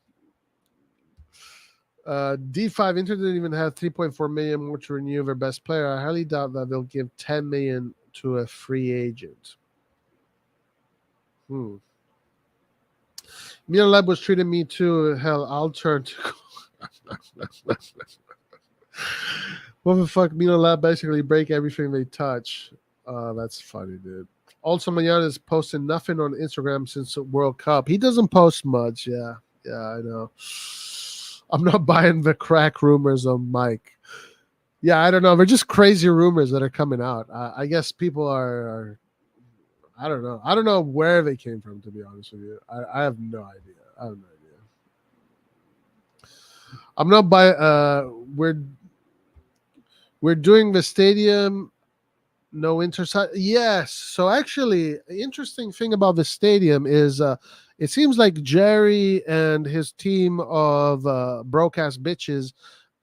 D5 Inter didn't even have 3.4 million more to renew their best player. I highly doubt that they'll give 10 million to a free agent. Milan Lab was treating me too. Hell, I'll turn to. What the fuck? Milan Lab basically break everything they touch. That's funny, dude. Also, Mayan is posting nothing on Instagram since the World Cup. He doesn't post much. Yeah, I know. I'm not buying the crack rumors on Mike. Yeah, I don't know. They're just crazy rumors that are coming out. I guess people are. I don't know. I don't know where they came from, to be honest with you. I have no idea. I'm not buying. We're doing the stadium. No interside. Yes. So actually, interesting thing about the stadium is it seems like Jerry and his team of broadcast bitches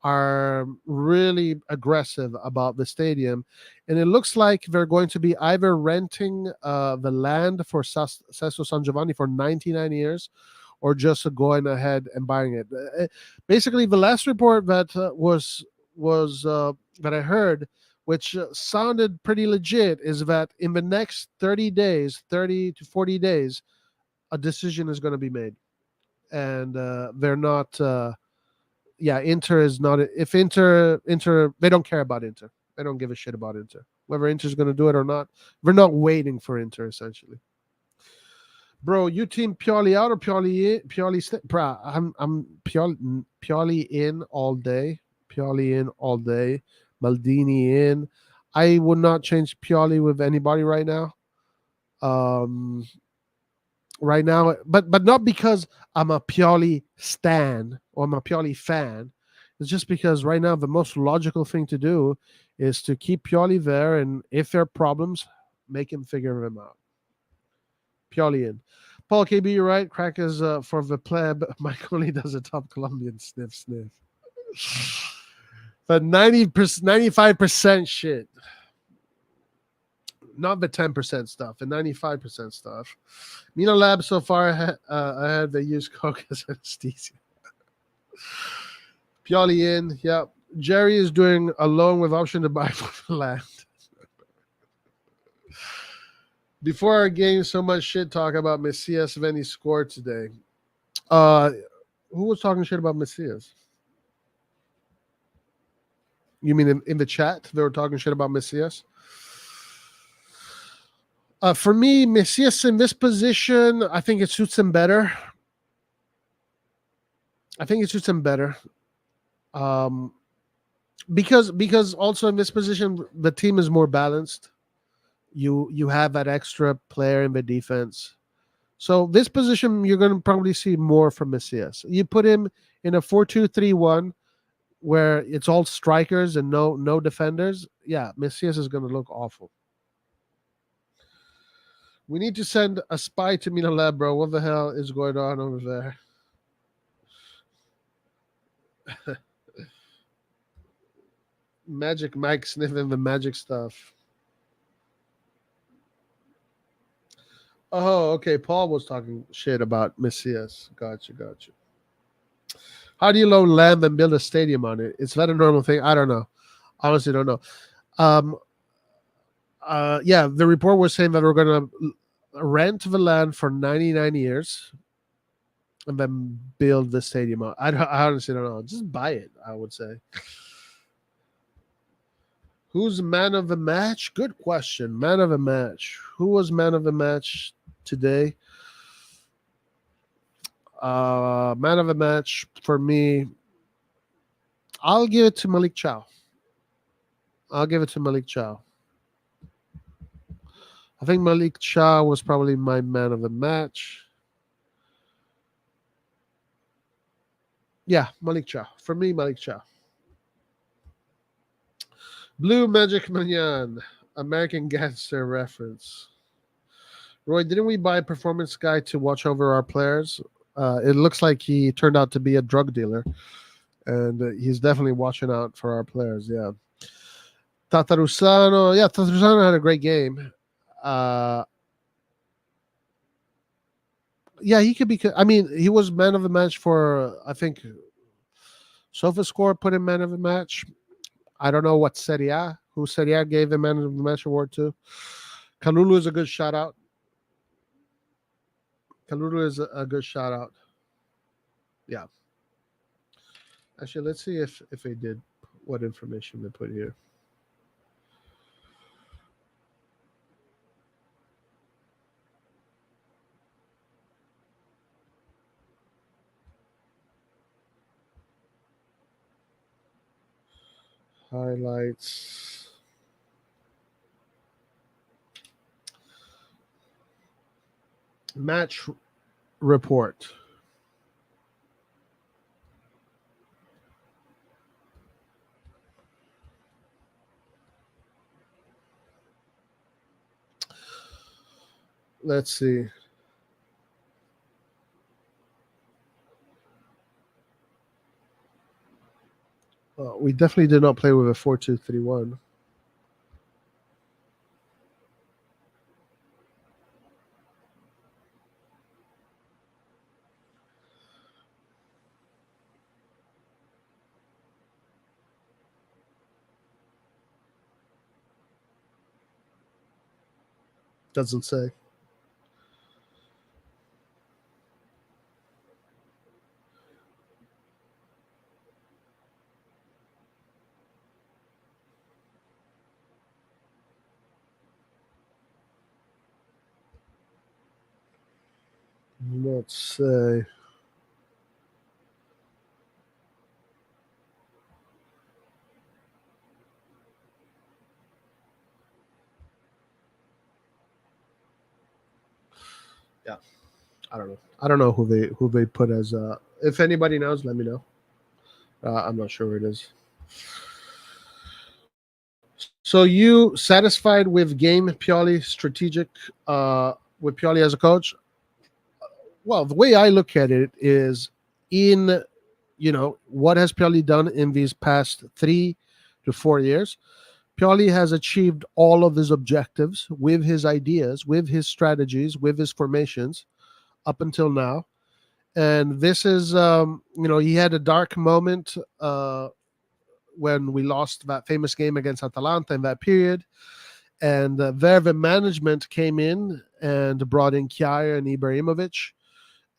are really aggressive about the stadium, and it looks like they're going to be either renting the land for Sesto San Giovanni for 99 years or just going ahead and buying it. Basically, the last report that was that I heard, which sounded pretty legit, is that in the next 30 days, 30 to 40 days, a decision is going to be made. And they're not, Inter is not, if Inter, they don't care about Inter. They don't give a shit about Inter. Whether Inter's going to do it or not, we're not waiting for Inter, essentially. Bro, you team Pioli out or Pioli in? Bruh, I'm Pioli in all day. Pioli in all day. Maldini in. I would not change Pioli with anybody right now. Right now, but not because I'm a Pioli stan or I'm a Pioli fan. It's just because right now the most logical thing to do is to keep Pioli there, and if there are problems, make him figure them out. Pioli in. Paul KB, you're right. Crack is for the pleb. Mike only does a top Colombian sniff. But 95% shit. Not the 10% stuff, the 95% stuff. Milan Lab so far ahead, they use coke as anesthesia. Pioli in, yeah. Jerry is doing a loan with option to buy for the land. Before our game, so much shit talk about Messias when he scored today. Who was talking shit about Messias? You mean in the chat? They were talking shit about Messias? For me, Messias in this position, I think it suits him better. Because also in this position, the team is more balanced. You have that extra player in the defense. So this position, you're going to probably see more from Messias. You put him in a 4-2-3-1 where it's all strikers and no defenders. Yeah, Messias is going to look awful. We need to send a spy to Milan Lab, bro. What the hell is going on over there? Magic Mike sniffing the magic stuff. Oh, okay. Paul was talking shit about Messias. Gotcha. How do you loan land and build a stadium on it? Is that a normal thing? I don't know. Honestly, don't know. The report was saying that we're going to rent the land for 99 years and then build the stadium. I honestly don't know. Just buy it, I would say. Who's man of the match? Good question. Man of the match. Who was man of the match today? Man of the match for me, I'll give it to Malik Chow. I think Malik Chow was probably my man of the match. Yeah, Malik Chow. For me, Malik Chow. Blue Magic Manyan, American Gangster reference. Roy, didn't we buy a performance guy to watch over our players? It looks like he turned out to be a drug dealer, and he's definitely watching out for our players. Yeah. Tatarusano had a great game. He could be. I mean, he was man of the match for, I think, SofaScore put him man of the match. I don't know what Serie A, who Serie A gave the man of the match award to. Kalulu is a good shout out. Kalulu is a good shout out. Yeah. Actually, let's see if they did what information they put here. Highlights. Match report. Let's see. We definitely did not play with a 4-2-3-1. Doesn't say. Let's say. Yeah, I don't know. I don't know who they put as. If anybody knows, let me know. I'm not sure where it is. So you satisfied with game Pioli strategic with Pioli as a coach? Well, the way I look at it is in what has Pioli done in these past 3 to 4 years. Pioli has achieved all of his objectives with his ideas, with his strategies, with his formations up until now. And this is, he had a dark moment when we lost that famous game against Atalanta in that period. And there the management came in and brought in Kjaer and Ibrahimovic.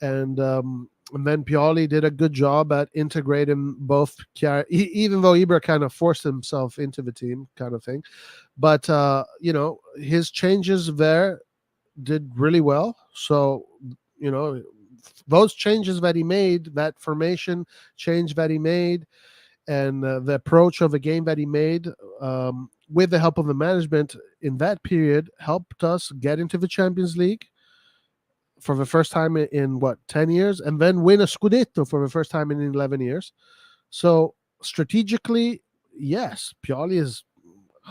And then Pioli did a good job at integrating both Kjaer, even though Ibra kind of forced himself into the team kind of thing. But, his changes there did really well. So, those changes that he made, that formation change that he made, and the approach of the game that he made with the help of the management in that period helped us get into the Champions League for the first time in 10 years, and then win a Scudetto for the first time in 11 years. So strategically, yes, Pioli is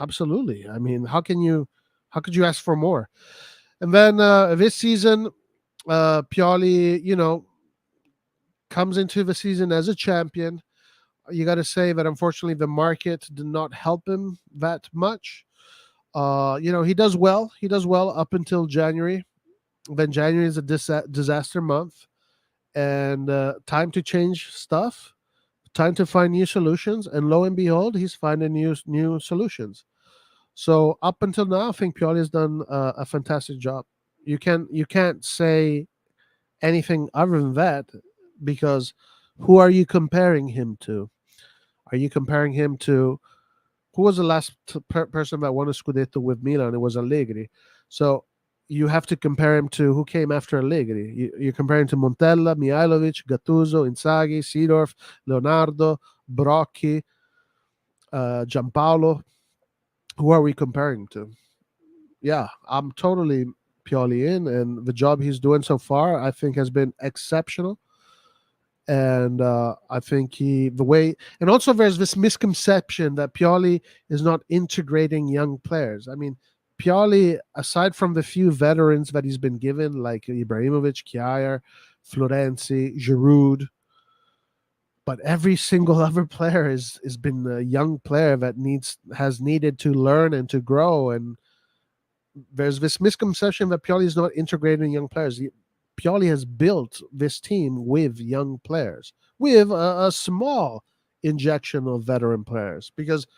absolutely. I mean, how could you ask for more? And then this season, Pioli, comes into the season as a champion. You got to say that unfortunately the market did not help him that much. He does well. He does well up until January. Then January is a disaster month, and time to change stuff, time to find new solutions. And lo and behold, he's finding new solutions. So up until now, I think Pioli has done a fantastic job. You can't say anything other than that, because who are you comparing him to? Are you comparing him to who was the last person that won a Scudetto with Milan? It was Allegri. So you have to compare him to who came after Allegri. You're comparing to Montella, Mihailovic, Gattuso, Inzaghi, Seedorf, Leonardo, Brocchi, Giampaolo. Who are we comparing to? Yeah, I'm totally Pioli in, and the job he's doing so far, I think, has been exceptional. And I think and also there's this misconception that Pioli is not integrating young players. I mean, Pioli, aside from the few veterans that he's been given, like Ibrahimovic, Kjaer, Florenzi, Giroud, but every single other player has been a young player that has needed to learn and to grow. And there's this misconception that Pioli is not integrating young players. Pioli has built this team with young players, with a small injection of veteran players, because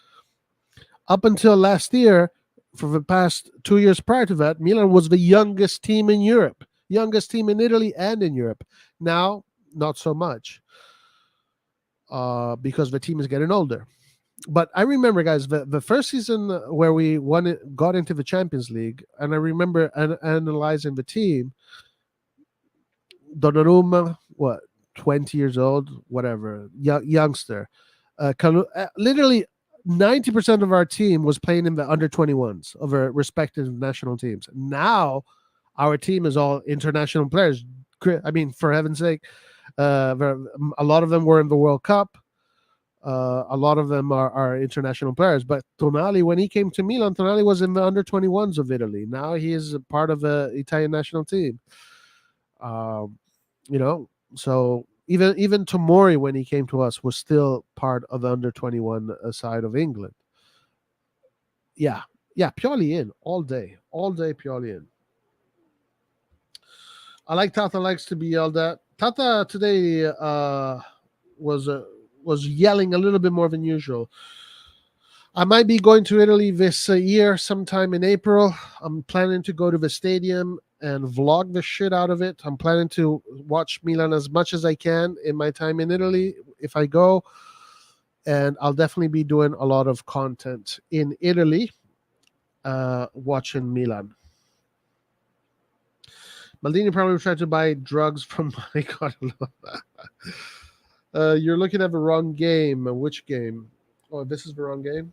Up until last year, for the past 2 years prior to that, Milan was the youngest team in Europe, youngest team in Italy and in Europe. Now, not so much, because the team is getting older. But I remember, guys, the first season where we got into the Champions League, and I remember analyzing the team. Donnarumma, what, 20 years old, whatever, youngster. Literally 90% of our team was playing in the under 21s of our respective national teams. Now our team is all international players. I mean, for heaven's sake, a lot of them were in the World Cup. A lot of them are international players. But Tonali, when he came to Milan, Tonali was in the under 21s of Italy. Now he is a part of the Italian national team. Um, so even Tomori, when he came to us, was still part of the under 21 side of England. Yeah, Pioli in all day, Pioli in. I like Tata likes to be yelled at. Tata today was was yelling a little bit more than usual. I might be going to Italy this year, sometime in April. I'm planning to go to the stadium and vlog the shit out of it. I'm planning to watch Milan as much as I can in my time in Italy if I go. And I'll definitely be doing a lot of content in Italy, watching Milan. Maldini probably tried to buy drugs from my God. You're looking at the wrong game. Which game? Oh, this is the wrong game?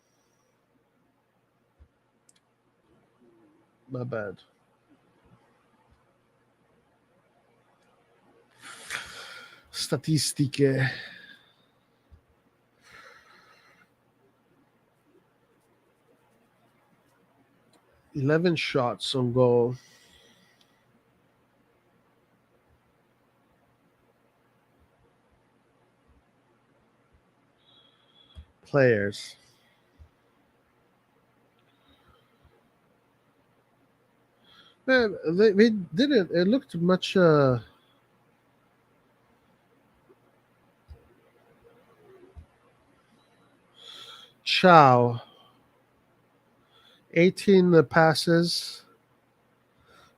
My bad. Statistiche. $11 shots on goal. Players. Man, they didn't. It looked much. Chow. 18 passes.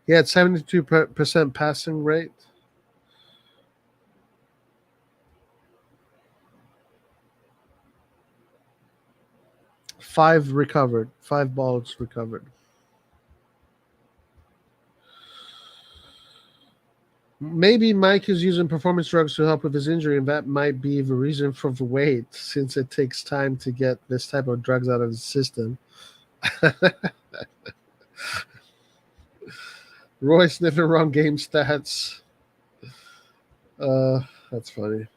He had 72% passing rate. Five recovered. 5 balls recovered. Maybe Mike is using performance drugs to help with his injury, and that might be the reason for the wait, since it takes time to get this type of drugs out of his system. Roy sniffing wrong game stats. That's funny.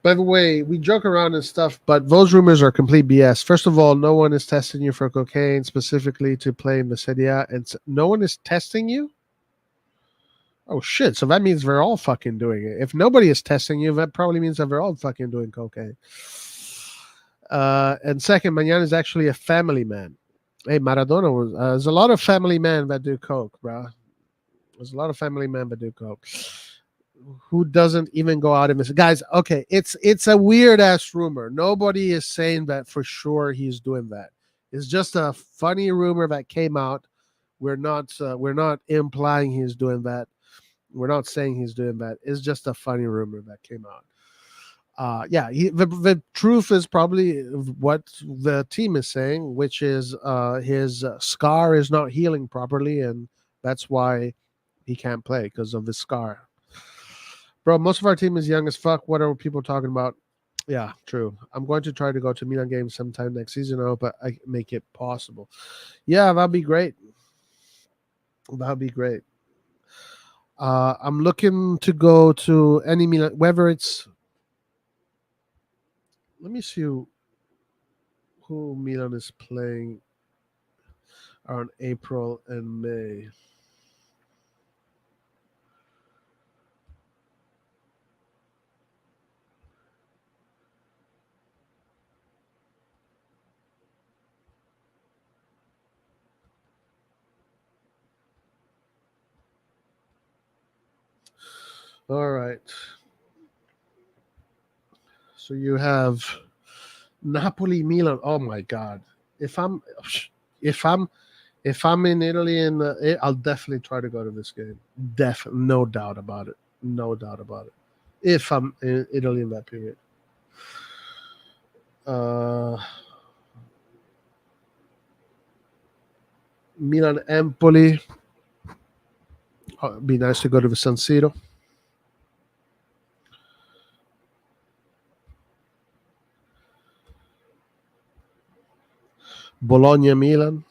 By the way, we joke around and stuff, but those rumors are complete BS. First of all, no one is testing you for cocaine specifically to play in the Serie A, and no one is testing you? Oh shit! So that means they're all fucking doing it. If nobody is testing you, that probably means that they're all fucking doing cocaine. And second, Magnan is actually a family man. Hey, Maradona was. There's a lot of family men that do coke, bro. There's a lot of family men that do coke. Who doesn't even go out and miss? Guys, okay, it's a weird ass rumor. Nobody is saying that for sure he's doing that. It's just a funny rumor that came out. We're not implying he's doing that. We're not saying he's doing that. It's just a funny rumor that came out. Yeah, the truth is probably what the team is saying, which is his scar is not healing properly, and that's why he can't play, because of his scar. Bro, most of our team is young as fuck. What are people talking about? Yeah, true. I'm going to try to go to Milan games sometime next season. I hope I make it possible. Yeah, that'd be great. That'd be great. I'm looking to go to any Milan, whether it's. Let me see who Milan is playing around April and May. All right. So you have Napoli, Milan. Oh my God! If I'm, if I'm, if I'm in Italy, and I'll definitely try to go to this game. No doubt about it. No doubt about it. If I'm in Italy in that period. Milan, Empoli. Oh, it'd be nice to go to the San Siro. Bologna, Milan.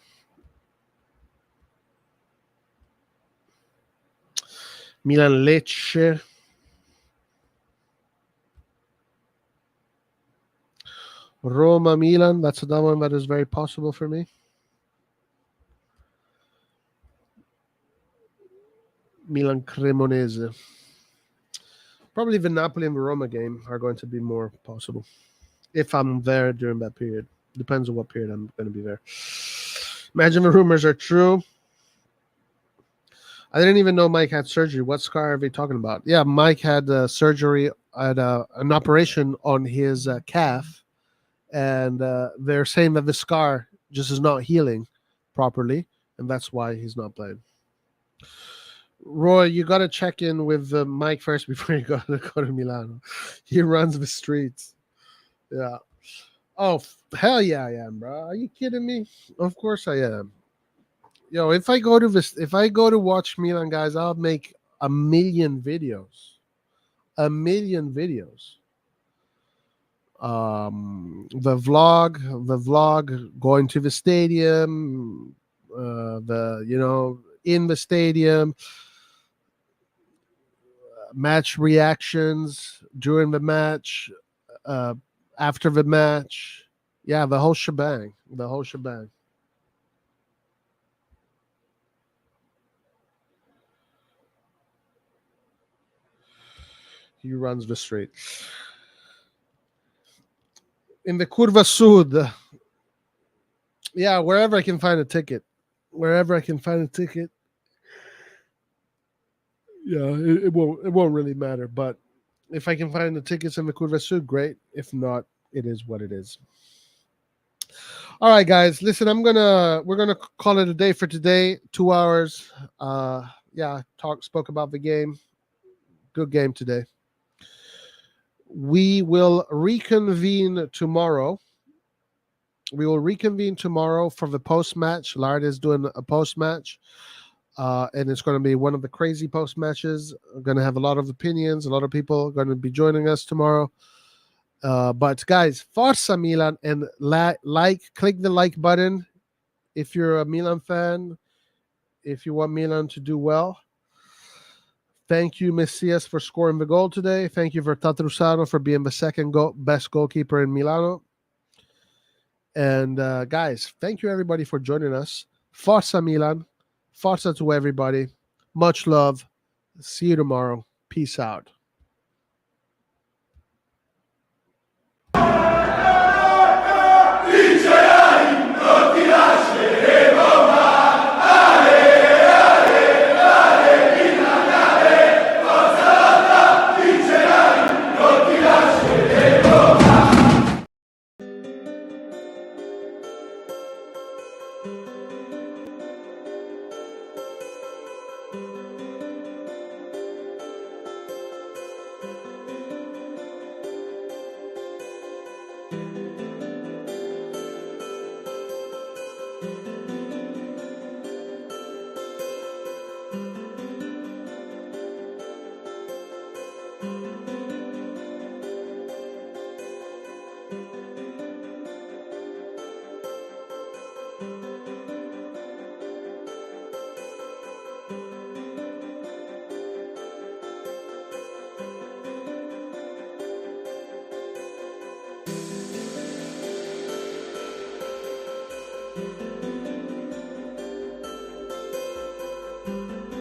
Milan, Lecce. Roma, Milan. That's another one that is very possible for me. Milan, Cremonese. Probably the Napoli and the Roma game are going to be more possible if I'm there during that period. Depends on what period I'm going to be there. Imagine the rumors are true. I didn't even know Mike had surgery. What scar are they talking about? Yeah, Mike had surgery at an operation on his calf, and they're saying that the scar just is not healing properly, and that's why he's not playing. Roy, you got to check in with Mike first before you go to Milano. He runs the streets. Yeah. Oh, hell yeah, I am, bro. Are you kidding me? Of course I am. Yo, if I go to watch Milan, guys, I'll make a million videos. A million videos. The vlog going to the stadium, in the stadium, match reactions during the match, uh, after the match. Yeah, the whole shebang. The whole shebang. He runs the street. In the Curva Sud. Yeah, wherever I can find a ticket. Wherever I can find a ticket. Yeah, it won't really matter. But if I can find the tickets in the Curva Sud, great. If not, it is what it is. All right, guys. Listen, we're gonna call it a day for today. 2 hours. Spoke about the game. Good game today. We will reconvene tomorrow. For the post match. Lard is doing a post match. And it's going to be one of the crazy post matches. We're going to have a lot of opinions. A lot of people are going to be joining us tomorrow. But guys, Forza Milan, and click the like button if you're a Milan fan. If you want Milan to do well. Thank you, Messias, for scoring the goal today. Thank you for Tatrusano for being the second best goalkeeper in Milano. And guys, thank you everybody for joining us. Forza Milan. Forza to everybody. Much love. See you tomorrow. Peace out.